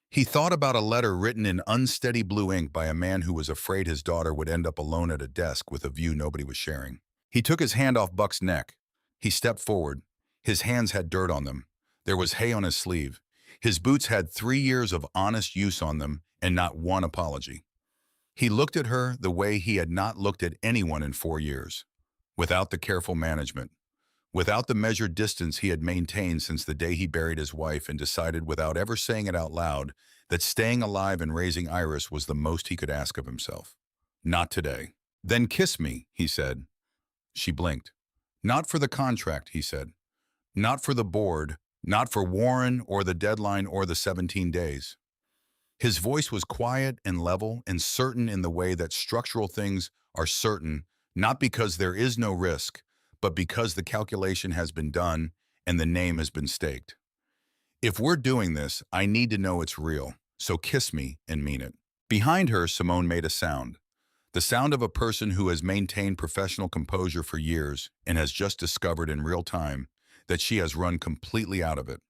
He thought about a letter written in unsteady blue ink by a man who was afraid his daughter would end up alone at a desk with a view nobody was sharing. He took his hand off Buck's neck. He stepped forward. His hands had dirt on them. There was hay on his sleeve. His boots had 3 years of honest use on them and not one apology. He looked at her the way he had not looked at anyone in 4 years, without the careful management, without the measured distance he had maintained since the day he buried his wife, and decided without ever saying it out loud that staying alive and raising Iris was the most he could ask of himself. Not today. "Then kiss me," he said. She blinked. Not for the contract, he said. Not for the board, not for Warren or the deadline or the 17 days. His voice was quiet and level and certain in the way that structural things are certain, not because there is no risk, but because the calculation has been done and the name has been staked. If we're doing this, I need to know it's real, so kiss me and mean it. Behind her, Simone made a sound. The sound of a person who has maintained professional composure for years and has just discovered in real time that she has run completely out of it.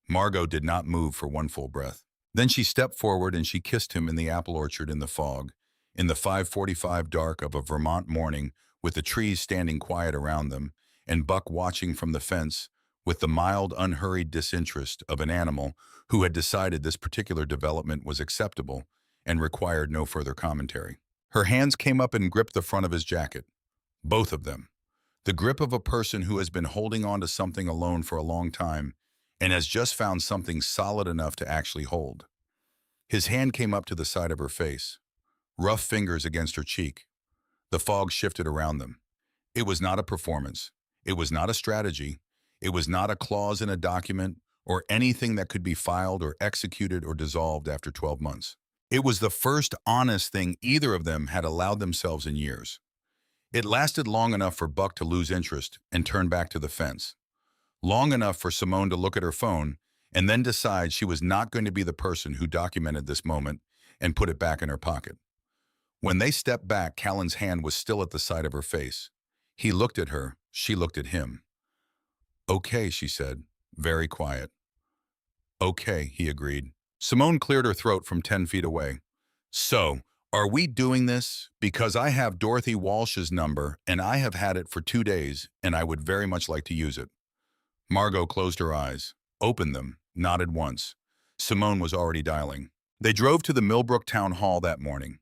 Margot did not move for one full breath. Then she stepped forward and she kissed him in the apple orchard in the fog, in the 5:45 dark of a Vermont morning with the trees standing quiet around them and Buck watching from the fence with the mild, unhurried disinterest of an animal who had decided this particular development was acceptable and required no further commentary. Her hands came up and gripped the front of his jacket. Both of them. The grip of a person who has been holding on to something alone for a long time and has just found something solid enough to actually hold. His hand came up to the side of her face, rough fingers against her cheek. The fog shifted around them. It was not a performance. It was not a strategy. It was not a clause in a document or anything that could be filed or executed or dissolved after 12 months. It was the first honest thing either of them had allowed themselves in years. It lasted long enough for Buck to lose interest and turn back to the fence. Long enough for Simone to look at her phone and then decide she was not going to be the person who documented this moment and put it back in her pocket. When they stepped back, Callan's hand was still at the side of her face. He looked at her, she looked at him. Okay, she said, very quiet. Okay, he agreed. Simone cleared her throat from 10 feet away. So, are we doing this? Because I have Dorothy Walsh's number and I have had it for 2 days and I would very much like to use it. Margot closed her eyes, opened them, nodded once. Simone was already dialing. They drove to the Millbrook Town Hall that morning.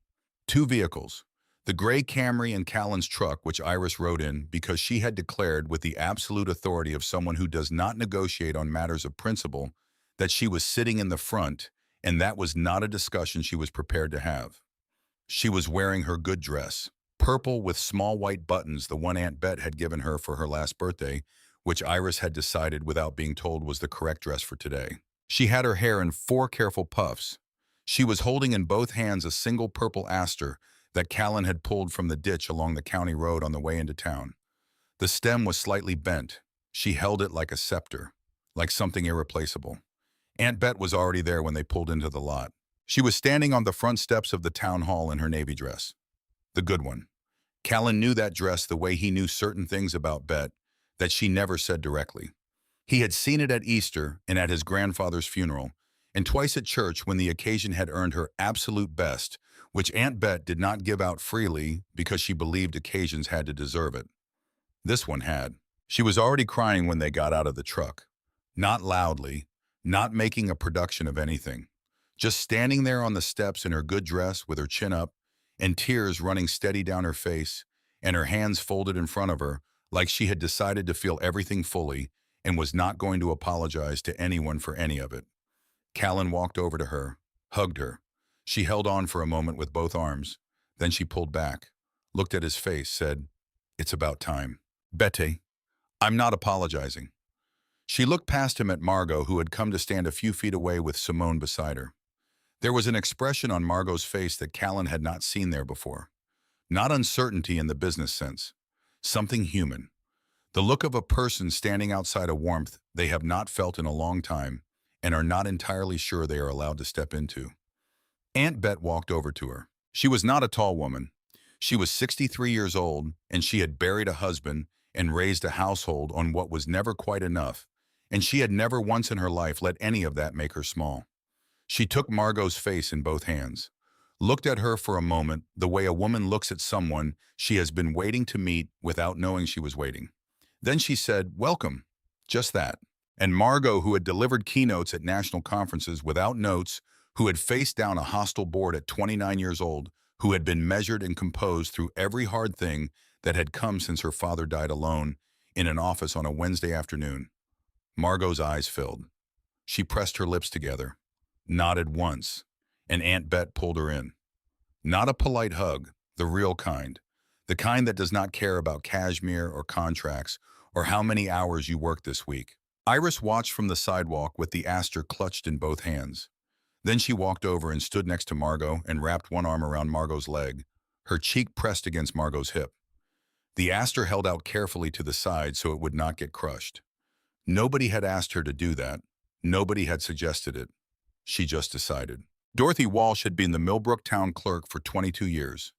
2 vehicles. The gray Camry and Callan's truck, which Iris rode in because she had declared with the absolute authority of someone who does not negotiate on matters of principle that she was sitting in the front, and that was not a discussion she was prepared to have. She was wearing her good dress, purple with small white buttons, the one Aunt Bet had given her for her last birthday, which Iris had decided without being told was the correct dress for today. She had her hair in 4 careful puffs. She was holding in both hands a single purple aster that Callan had pulled from the ditch along the county road on the way into town. The stem was slightly bent. She held it like a scepter, like something irreplaceable. Aunt Bet was already there when they pulled into the lot. She was standing on the front steps of the town hall in her navy dress. The good one. Callan knew that dress the way he knew certain things about Bet that she never said directly. He had seen it at Easter and at his grandfather's funeral, and twice at church when the occasion had earned her absolute best, which Aunt Bet did not give out freely because she believed occasions had to deserve it. This one had. She was already crying when they got out of the truck. Not loudly, not making a production of anything. Just standing there on the steps in her good dress with her chin up and tears running steady down her face and her hands folded in front of her like she had decided to feel everything fully and was not going to apologize to anyone for any of it. Callan walked over to her, hugged her. She held on for a moment with both arms. Then she pulled back, looked at his face, said, "It's about time. Betty, I'm not apologizing." She looked past him at Margot, who had come to stand a few feet away with Simone beside her. There was an expression on Margot's face that Callan had not seen there before. Not uncertainty in the business sense. Something human. The look of a person standing outside a warmth they have not felt in a long time and are not entirely sure they are allowed to step into. Aunt Bet walked over to her. She was not a tall woman. She was 63 years old, and she had buried a husband and raised a household on what was never quite enough, and she had never once in her life let any of that make her small. She took Margot's face in both hands, looked at her for a moment the way a woman looks at someone she has been waiting to meet without knowing she was waiting. Then she said, "Welcome," just that. And Margot, who had delivered keynotes at national conferences without notes, who had faced down a hostile board at 29 years old, who had been measured and composed through every hard thing that had come since her father died alone in an office on a Wednesday afternoon. Margot's eyes filled. She pressed her lips together, nodded once, and Aunt Bet pulled her in. Not a polite hug, the real kind, The kind that does not care about cashmere or contracts or how many hours you work this week. Iris watched from the sidewalk with the aster clutched in both hands. Then she walked over and stood next to Margot and wrapped one arm around Margot's leg, her cheek pressed against Margot's hip. The aster held out carefully to the side so it would not get crushed. Nobody had asked her to do that. Nobody had suggested it. She just decided. Dorothy Walsh had been the Millbrook town clerk for 22 years.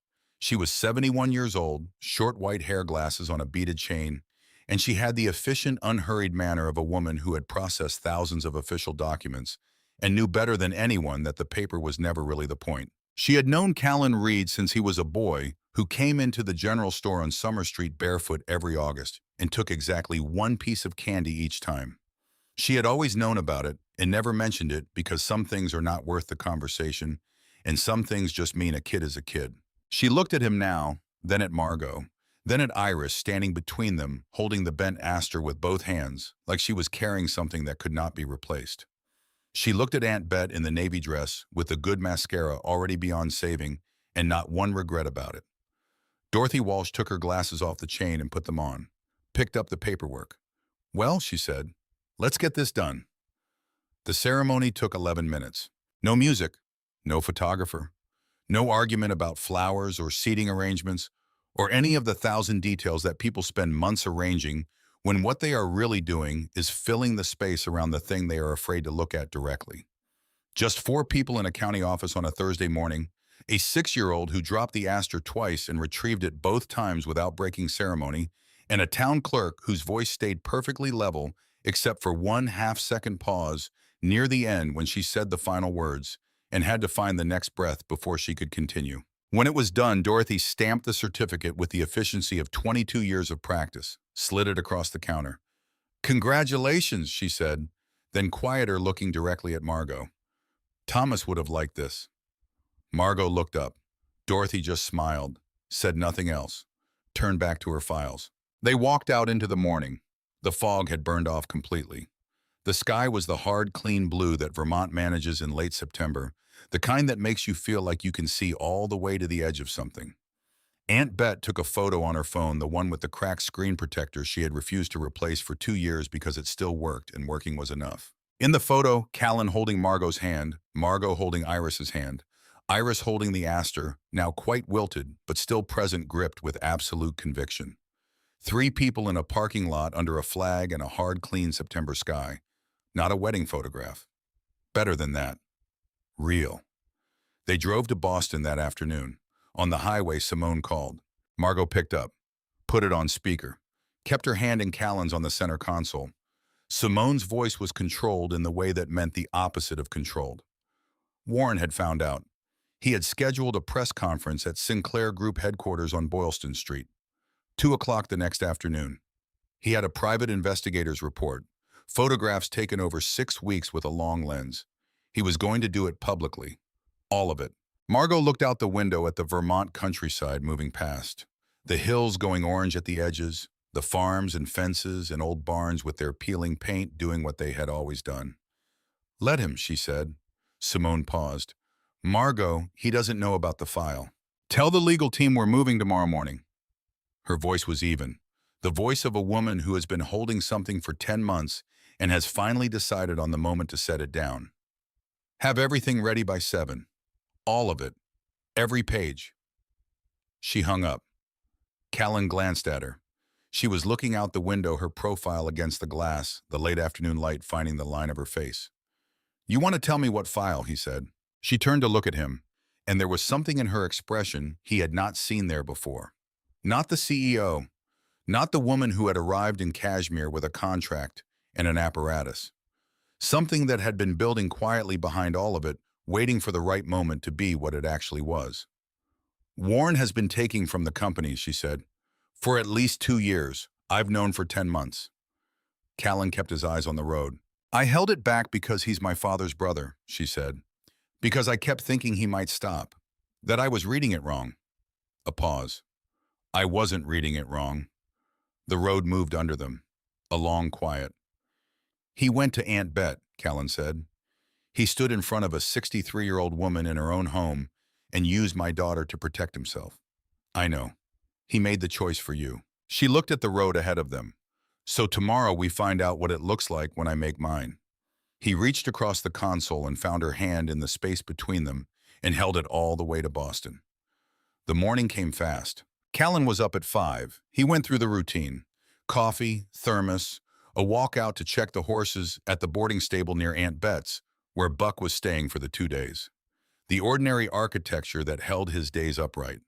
She was 71 years old, short white hair, glasses on a beaded chain, and she had the efficient, unhurried manner of a woman who had processed thousands of official documents and knew better than anyone that the paper was never really the point. She had known Callan Reed since he was a boy who came into the general store on Summer Street barefoot every August and took exactly one piece of candy each time. She had always known about it and never mentioned it because some things are not worth the conversation and some things just mean a kid is a kid. She looked at him now, then at Margot, then at Iris standing between them, holding the bent aster with both hands, like she was carrying something that could not be replaced. She looked at Aunt Bet in the navy dress with the good mascara already beyond saving and not one regret about it. Dorothy Walsh took her glasses off the chain and put them on, picked up the paperwork. "Well," she said, "let's get this done." The ceremony took 11 minutes. No music, no photographer, no argument about flowers or seating arrangements or any of the thousand details that people spend months arranging when what they are really doing is filling the space around the thing they are afraid to look at directly. Just 4 people in a county office on a Thursday morning, a 6-year-old who dropped the aster twice and retrieved it both times without breaking ceremony, and a town clerk whose voice stayed perfectly level except for one half-second pause near the end when she said the final words and had to find the next breath before she could continue. When it was done, Dorothy stamped the certificate with the efficiency of 22 years of practice, slid it across the counter. "Congratulations," she said, then quieter, looking directly at Margot. "Thomas would have liked this." Margot looked up. Dorothy just smiled, said nothing else, turned back to her files. They walked out into the morning. The fog had burned off completely. The sky was the hard, clean blue that Vermont manages in late September, the kind that makes you feel like you can see all the way to the edge of something. Aunt Bet took a photo on her phone, the one with the cracked screen protector she had refused to replace for 2 years because it still worked and working was enough. In the photo, Callan holding Margot's hand, Margot holding Iris's hand, Iris holding the aster, now quite wilted but still present, gripped with absolute conviction. 3 people in a parking lot under a flag and a hard, clean September sky. Not a wedding photograph. Better than that. Real. They drove to Boston that afternoon. On the highway, Simone called. Margot picked up, put it on speaker, kept her hand in Callan's on the center console. Simone's voice was controlled in the way that meant the opposite of controlled. Warren had found out. He had scheduled a press conference at Sinclair Group headquarters on Boylston Street. 2 o'clock the next afternoon. He had a private investigator's report, photographs taken over 6 weeks with a long lens. He was going to do it publicly. All of it. Margot looked out the window at the Vermont countryside moving past. The hills going orange at the edges, the farms and fences and old barns with their peeling paint doing what they had always done. "Let him," she said. Simone paused. "Margot, he doesn't know about the file. Tell the legal team we're moving tomorrow morning." Her voice was even, the voice of a woman who has been holding something for 10 months and has finally decided on the moment to set it down. "Have everything ready by 7. All of it. Every page." She hung up. Callan glanced at her. She was looking out the window, her profile against the glass, the late afternoon light finding the line of her face. "You want to tell me what file?" he said. She turned to look at him, and there was something in her expression he had not seen there before. Not the CEO, not the woman who had arrived in Kashmir with a contract and an apparatus. Something that had been building quietly behind all of it, waiting for the right moment to be what it actually was. "Warren has been taking from the company," she said. "For at least 2 years. I've known for 10 months. Callan kept his eyes on the road. "I held it back because he's my father's brother," she said. "Because I kept thinking he might stop. That I was reading it wrong." A pause. "I wasn't reading it wrong." The road moved under them. A long quiet. "He went to Aunt Bet," Callan said. "He stood in front of a 63-year-old woman in her own home and used my daughter to protect himself." "I know." He made the choice for you. She looked at the road ahead of them. So tomorrow we find out what it looks like when I make mine. He reached across the console and found her hand in the space between them and held it all the way to Boston. The morning came fast. Callan was up at 5. He went through the routine. Coffee, thermos, a walk out to check the horses at the boarding stable near Aunt Bet's, where Buck was staying for the 2 days. The ordinary architecture that held his days upright.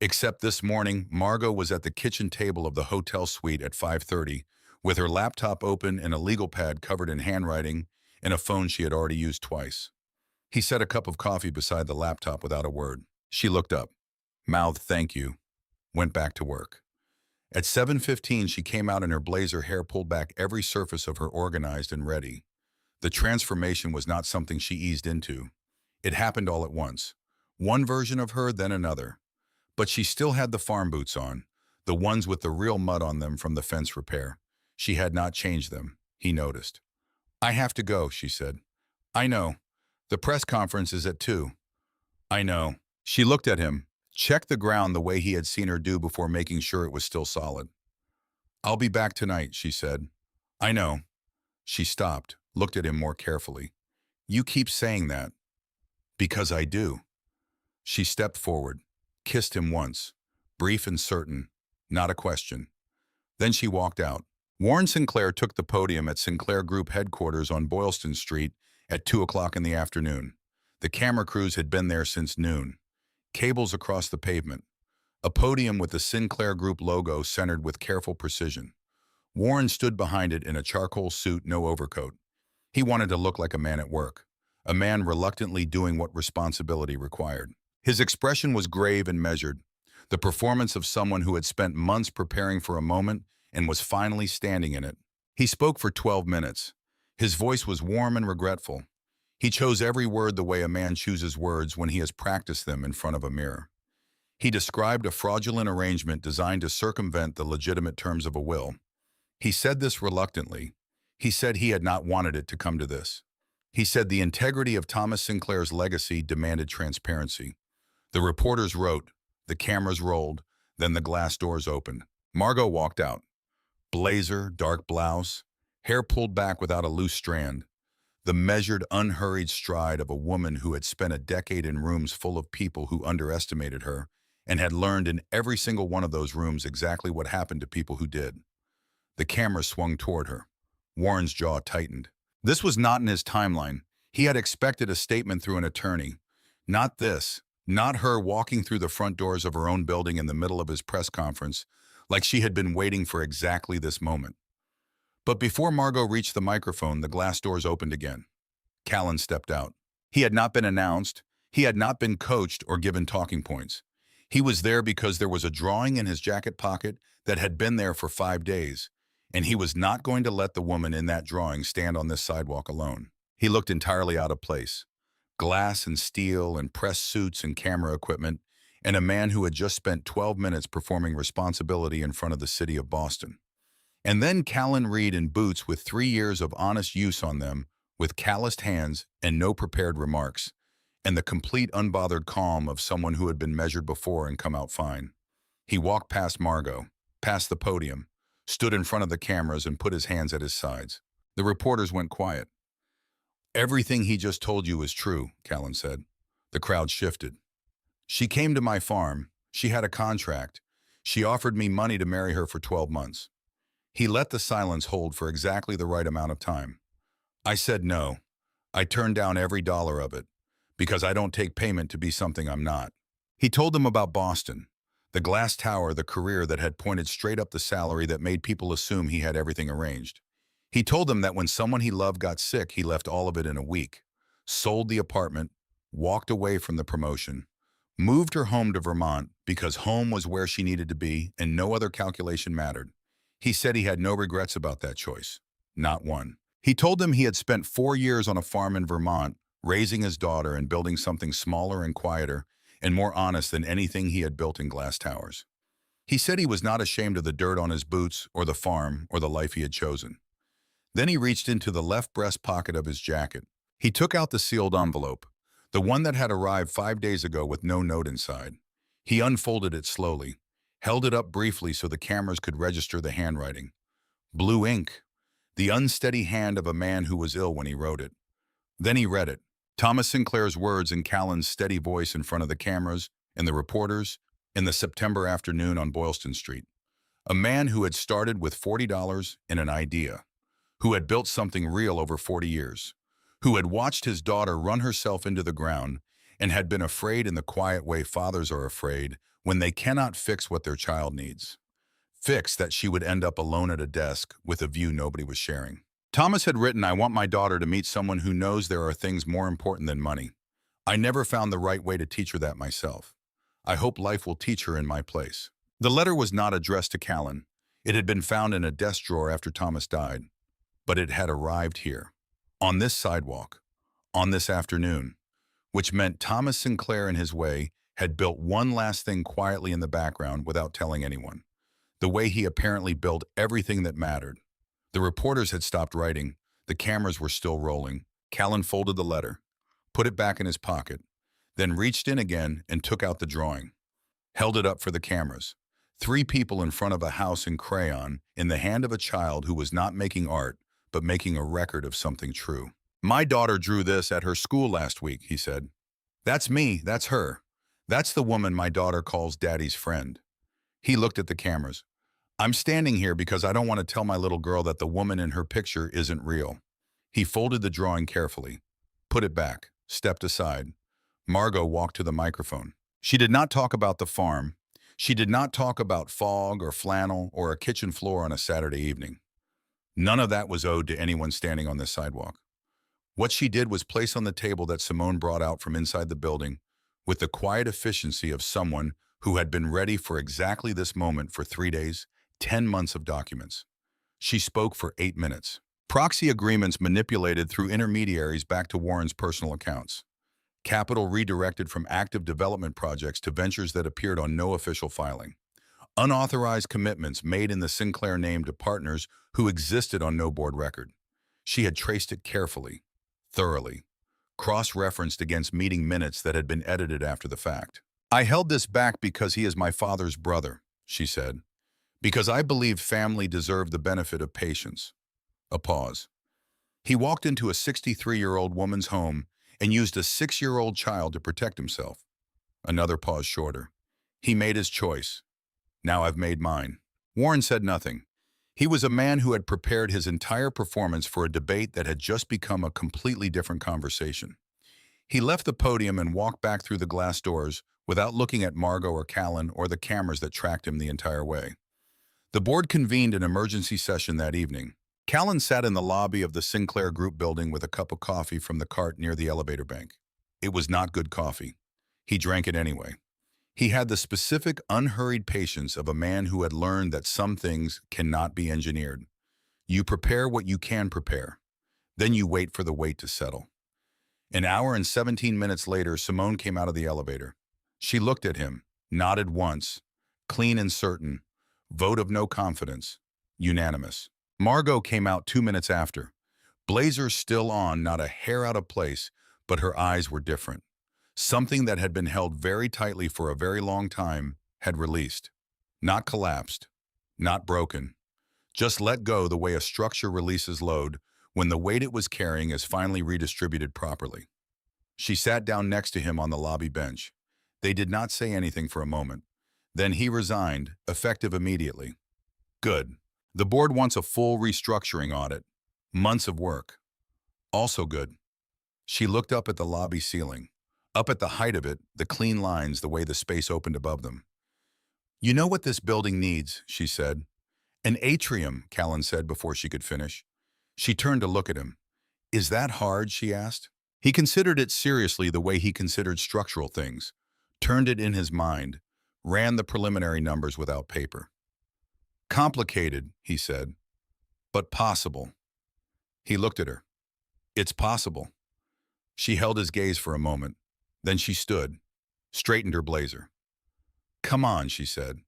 Except this morning, Margot was at the kitchen table of the hotel suite at 5:30, with her laptop open and a legal pad covered in handwriting and a phone she had already used twice. He set a cup of coffee beside the laptop without a word. She looked up, mouthed thank you, went back to work. At 7:15, she came out in her blazer, hair pulled back, every surface of her organized and ready. The transformation was not something she eased into. It happened all at once. One version of her, then another. But she still had the farm boots on, the ones with the real mud on them from the fence repair. She had not changed them, he noticed. I have to go, she said. I know. The press conference is at 2. I know. She looked at him, checked the ground the way he had seen her do before, making sure it was still solid. I'll be back tonight, she said. I know. She stopped, looked at him more carefully. You keep saying that. Because I do. She stepped forward, kissed him once, brief and certain, not a question. Then she walked out. Warren Sinclair took the podium at Sinclair Group headquarters on Boylston Street at 2 o'clock in the afternoon. The camera crews had been there since noon. Cables across the pavement. A podium with the Sinclair Group logo centered with careful precision. Warren stood behind it in a charcoal suit, no overcoat. He wanted to look like a man at work, a man reluctantly doing what responsibility required. His expression was grave and measured, the performance of someone who had spent months preparing for a moment and was finally standing in it. He spoke for 12 minutes. His voice was warm and regretful. He chose every word the way a man chooses words when he has practiced them in front of a mirror. He described a fraudulent arrangement designed to circumvent the legitimate terms of a will. He said this reluctantly. He said he had not wanted it to come to this. He said the integrity of Thomas Sinclair's legacy demanded transparency. The reporters wrote, the cameras rolled, then the glass doors opened. Margot walked out. Blazer, dark blouse, hair pulled back without a loose strand. The measured, unhurried stride of a woman who had spent a decade in rooms full of people who underestimated her and had learned in every single one of those rooms exactly what happened to people who did. The camera swung toward her. Warren's jaw tightened. This was not in his timeline. He had expected a statement through an attorney. Not this. Not her walking through the front doors of her own building in the middle of his press conference, like she had been waiting for exactly this moment. But before Margot reached the microphone, the glass doors opened again. Callan stepped out. He had not been announced. He had not been coached or given talking points. He was there because there was a drawing in his jacket pocket that had been there for 5 days, and he was not going to let the woman in that drawing stand on this sidewalk alone. He looked entirely out of place. Glass and steel and press suits and camera equipment, and a man who had just spent 12 minutes performing responsibility in front of the city of Boston. And then Callan Reed in boots with 3 years of honest use on them, with calloused hands and no prepared remarks, and the complete unbothered calm of someone who had been measured before and come out fine. He walked past Margot, past the podium, stood in front of the cameras and put his hands at his sides. The reporters went quiet. Everything he just told you is true, Callan said. The crowd shifted. She came to my farm. She had a contract. She offered me money to marry her for 12 months. He let the silence hold for exactly the right amount of time. I said no. I turned down every dollar of it, because I don't take payment to be something I'm not. He told them about Boston, the glass tower, the career that had pointed straight up, the salary that made people assume he had everything arranged. He told them that when someone he loved got sick, he left all of it in a week, sold the apartment, walked away from the promotion, moved her home to Vermont because home was where she needed to be and no other calculation mattered. He said he had no regrets about that choice. Not one. He told them he had spent 4 years on a farm in Vermont, raising his daughter and building something smaller and quieter and more honest than anything he had built in glass towers. He said he was not ashamed of the dirt on his boots or the farm or the life he had chosen. Then he reached into the left breast pocket of his jacket. He took out the sealed envelope, the one that had arrived 5 days ago with no note inside. He unfolded it slowly, held it up briefly so the cameras could register the handwriting. Blue ink, the unsteady hand of a man who was ill when he wrote it. Then he read it. Thomas Sinclair's words in Callan's steady voice in front of the cameras and the reporters in the September afternoon on Boylston Street. A man who had started with $40 and an idea, who had built something real over 40 years, who had watched his daughter run herself into the ground and had been afraid in the quiet way fathers are afraid when they cannot fix what their child needs. Fix that she would end up alone at a desk with a view nobody was sharing. Thomas had written, "I want my daughter to meet someone who knows there are things more important than money. I never found the right way to teach her that myself. I hope life will teach her in my place." The letter was not addressed to Callan. It had been found in a desk drawer after Thomas died. But it had arrived here, on this sidewalk, on this afternoon, which meant Thomas Sinclair in his way had built one last thing quietly in the background without telling anyone. The way he apparently built everything that mattered. The reporters had stopped writing. The cameras were still rolling. Callan folded the letter, put it back in his pocket, then reached in again and took out the drawing. Held it up for the cameras. 3 people in front of a house in crayon, in the hand of a child who was not making art, but making a record of something true. "My daughter drew this at her school last week," he said. "That's me, that's her. That's the woman my daughter calls Daddy's friend." He looked at the cameras. "I'm standing here because I don't want to tell my little girl that the woman in her picture isn't real." He folded the drawing carefully, put it back, stepped aside. Margot walked to the microphone. She did not talk about the farm. She did not talk about fog or flannel or a kitchen floor on a Saturday evening. None of that was owed to anyone standing on this sidewalk. What she did was place on the table that Simone brought out from inside the building, with the quiet efficiency of someone who had been ready for exactly this moment for 3 days, 10 months of documents. She spoke for 8 minutes. Proxy agreements manipulated through intermediaries back to Warren's personal accounts. Capital redirected from active development projects to ventures that appeared on no official filing. Unauthorized commitments made in the Sinclair name to partners who existed on no board record. She had traced it carefully, thoroughly, cross-referenced against meeting minutes that had been edited after the fact. "I held this back because he is my father's brother," she said, "because I believed family deserved the benefit of patience." A pause. He walked into a 63-year-old woman's home and used a 6-year-old child to protect himself. Another pause shorter. He made his choice. "Now I've made mine." Warren said nothing. He was a man who had prepared his entire performance for a debate that had just become a completely different conversation. He left the podium and walked back through the glass doors without looking at Margot or Callan or the cameras that tracked him the entire way. The board convened an emergency session that evening. Callan sat in the lobby of the Sinclair Group building with a cup of coffee from the cart near the elevator bank. It was not good coffee. He drank it anyway. He had the specific, unhurried patience of a man who had learned that some things cannot be engineered. You prepare what you can prepare. Then you wait for the weight to settle. An hour and 17 minutes later, Simone came out of the elevator. She looked at him, nodded once, clean and certain, vote of no confidence, unanimous. Margot came out 2 minutes after. Blazer still on, not a hair out of place, but her eyes were different. Something that had been held very tightly for a very long time had released. Not collapsed, not broken. Just let go the way a structure releases load when the weight it was carrying is finally redistributed properly. She sat down next to him on the lobby bench. They did not say anything for a moment. Then he resigned, effective immediately. Good. The board wants a full restructuring audit. Months of work. Also good. She looked up at the lobby ceiling. Up at the height of it, the clean lines, the way the space opened above them. "You know what this building needs," she said. "An atrium," Callan said before she could finish. She turned to look at him. "Is that hard?" she asked. He considered it seriously the way he considered structural things, turned it in his mind, ran the preliminary numbers without paper. "Complicated," he said, "but possible." He looked at her. "It's possible." She held his gaze for a moment. Then she stood, straightened her blazer. "Come on," she said.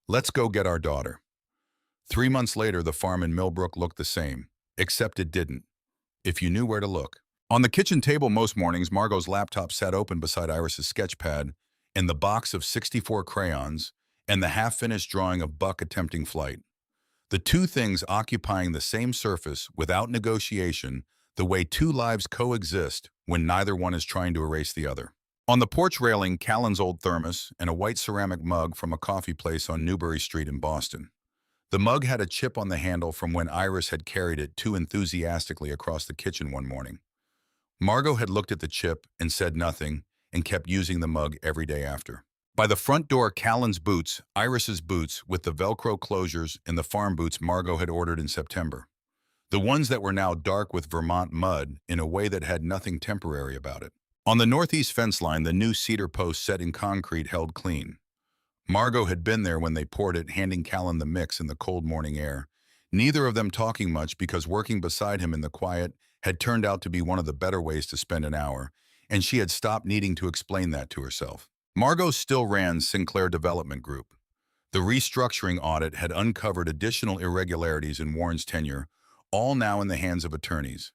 "Let's go get our daughter." 3 months later, the farm in Millbrook looked the same, except it didn't, if you knew where to look. On the kitchen table most mornings, Margot's laptop sat open beside Iris's sketch pad and the box of 64 crayons and the half-finished drawing of Buck attempting flight. The two things occupying the same surface without negotiation, the way two lives coexist when neither one is trying to erase the other. On the porch railing, Callan's old thermos and a white ceramic mug from a coffee place on Newbury Street in Boston. The mug had a chip on the handle from when Iris had carried it too enthusiastically across the kitchen one morning. Margot had looked at the chip and said nothing and kept using the mug every day after. By the front door, Callan's boots, Iris's boots with the Velcro closures and the farm boots Margot had ordered in September. The ones that were now dark with Vermont mud in a way that had nothing temporary about it. On the northeast fence line, the new cedar post set in concrete held clean. Margot had been there when they poured it, handing Callan the mix in the cold morning air, neither of them talking much because working beside him in the quiet had turned out to be one of the better ways to spend an hour, and she had stopped needing to explain that to herself. Margot still ran Sinclair Development Group. The restructuring audit had uncovered additional irregularities in Warren's tenure, all now in the hands of attorneys.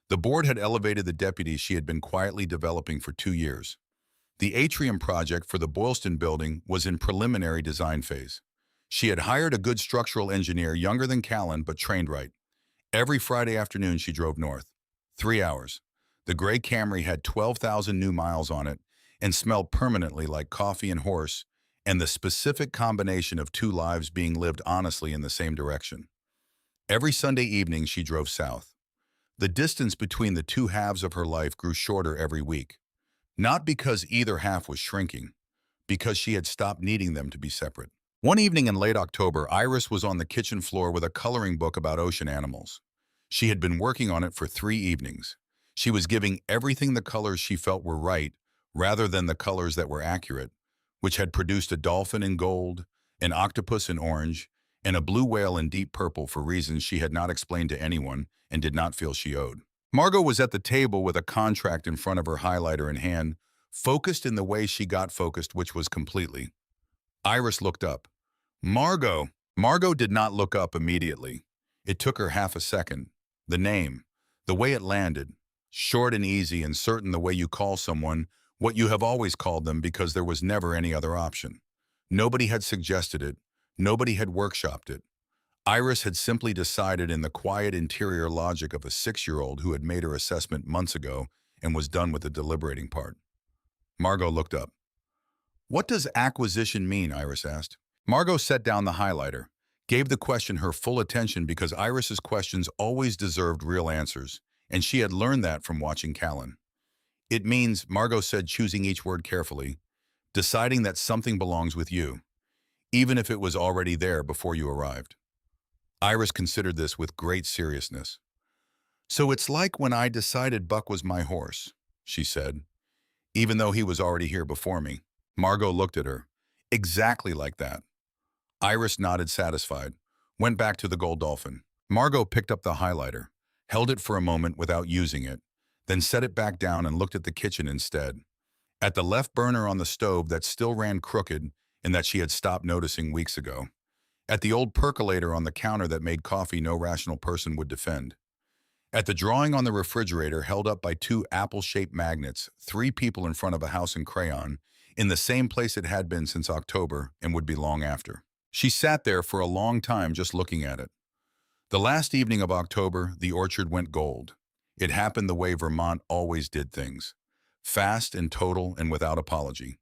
The board had elevated the deputies she had been quietly developing for 2 years. The atrium project for the Boylston building was in preliminary design phase. She had hired a good structural engineer younger than Callan but trained right. Every Friday afternoon she drove north. 3 hours. The gray Camry had 12,000 new miles on it and smelled permanently like coffee and horse, and the specific combination of two lives being lived honestly in the same direction. Every Sunday evening she drove south. The distance between the two halves of her life grew shorter every week. Not because either half was shrinking, because she had stopped needing them to be separate. One evening in late October, Iris was on the kitchen floor with a coloring book about ocean animals. She had been working on it for 3 evenings. She was giving everything the colors she felt were right, rather than the colors that were accurate, which had produced a dolphin in gold, an octopus in orange, and a blue whale in deep purple for reasons she had not explained to anyone and did not feel she owed. Margot was at the table with a contract in front of her, highlighter in hand, focused in the way she got focused, which was completely. Iris looked up. Margot! Margot did not look up immediately. It took her half a second. The name, the way it landed, short and easy and certain, the way you call someone what you have always called them because there was never any other option. Nobody had suggested it. Nobody had workshopped it. Iris had simply decided in the quiet interior logic of a 6-year-old who had made her assessment months ago and was done with the deliberating part. Margot looked up. What does acquisition mean? Iris asked. Margot set down the highlighter, gave the question her full attention because Iris's questions always deserved real answers, and she had learned that from watching Callan. It means, Margot said, choosing each word carefully, deciding that something belongs with you, even if it was already there before you arrived. Iris considered this with great seriousness. So it's like when I decided Buck was my horse, she said, even though he was already here before me. Margot looked at her. Exactly like that. Iris nodded, satisfied, went back to the gold dolphin. Margot picked up the highlighter, held it for a moment without using it, then set it back down and looked at the kitchen instead. At the left burner on the stove that still ran crooked and that she had stopped noticing weeks ago. At the old percolator on the counter that made coffee no rational person would defend. At the drawing on the refrigerator held up by 2 apple-shaped magnets, 3 people in front of a house in crayon, in the same place it had been since October and would be long after. She sat there for a long time just looking at it. The last evening of October, the orchard went gold. It happened the way Vermont always did things. Fast and total and without apology.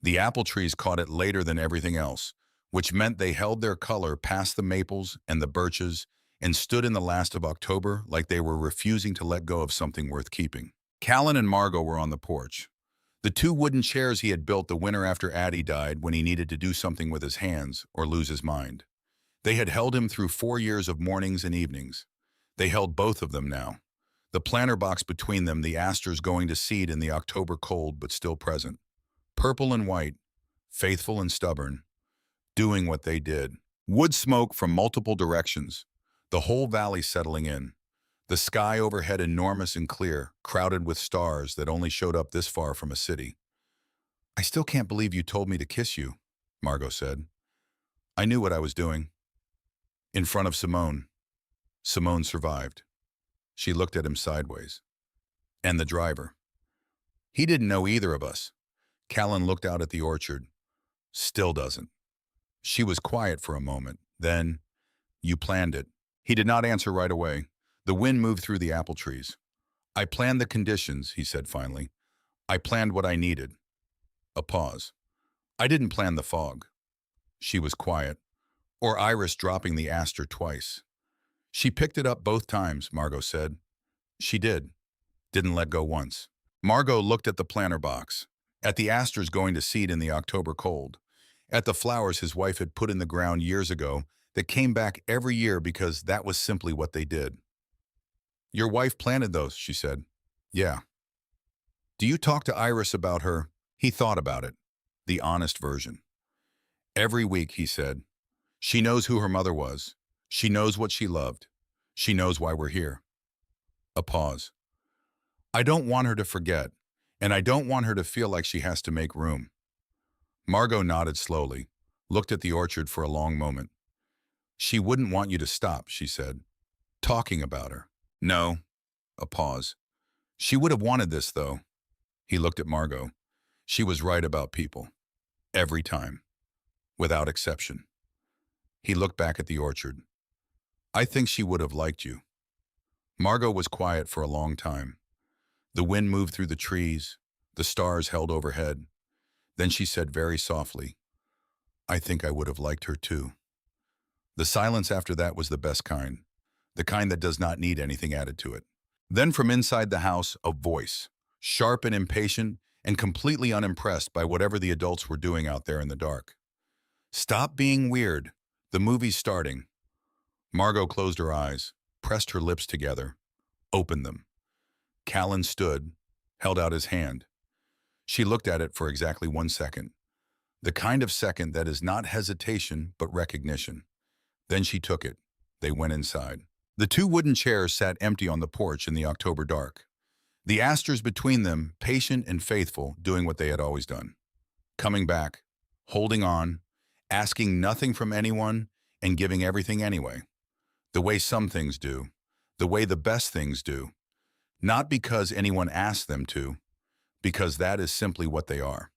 The apple trees caught it later than everything else, which meant they held their color past the maples and the birches and stood in the last of October like they were refusing to let go of something worth keeping. Callan and Margot were on the porch. The 2 wooden chairs he had built the winter after Addie died when he needed to do something with his hands or lose his mind. They had held him through 4 years of mornings and evenings. They held both of them now. The planter box between them, the asters going to seed in the October cold but still present. Purple and white, faithful and stubborn, doing what they did. Wood smoke from multiple directions, the whole valley settling in. The sky overhead enormous and clear, crowded with stars that only showed up this far from a city. I still can't believe you told me to kiss you, Margot said. I knew what I was doing. In front of Simone. Simone survived. She looked at him sideways. And the driver. He didn't know either of us. Callan looked out at the orchard. Still doesn't. She was quiet for a moment. Then, you planned it. He did not answer right away. The wind moved through the apple trees. I planned the conditions, he said finally. I planned what I needed. A pause. I didn't plan the fog. She was quiet. Or Iris dropping the aster twice. She picked it up both times, Margot said. She did. Didn't let go once. Margot looked at the planter box, at the asters going to seed in the October cold, at the flowers his wife had put in the ground years ago that came back every year because that was simply what they did. Your wife planted those, she said. Yeah. Do you talk to Iris about her? He thought about it. The honest version. Every week, he said. She knows who her mother was. She knows what she loved. She knows why we're here. A pause. I don't want her to forget, and I don't want her to feel like she has to make room. Margot nodded slowly, looked at the orchard for a long moment. She wouldn't want you to stop, she said. Talking about her. No. A pause. She would have wanted this, though. He looked at Margot. She was right about people. Every time. Without exception. He looked back at the orchard. I think she would have liked you. Margot was quiet for a long time. The wind moved through the trees. The stars held overhead. Then she said very softly, I think I would have liked her too. The silence after that was the best kind, the kind that does not need anything added to it. Then from inside the house, a voice, sharp and impatient and completely unimpressed by whatever the adults were doing out there in the dark. Stop being weird. The movie's starting. Margot closed her eyes, pressed her lips together, opened them. Callan stood, held out his hand. She looked at it for exactly 1 second, the kind of second that is not hesitation but recognition. Then she took it. They went inside. The 2 wooden chairs sat empty on the porch in the October dark. The asters between them, patient and faithful, doing what they had always done. Coming back, holding on, asking nothing from anyone, and giving everything anyway. The way some things do. The way the best things do. Not because anyone asked them to, because that is simply what they are.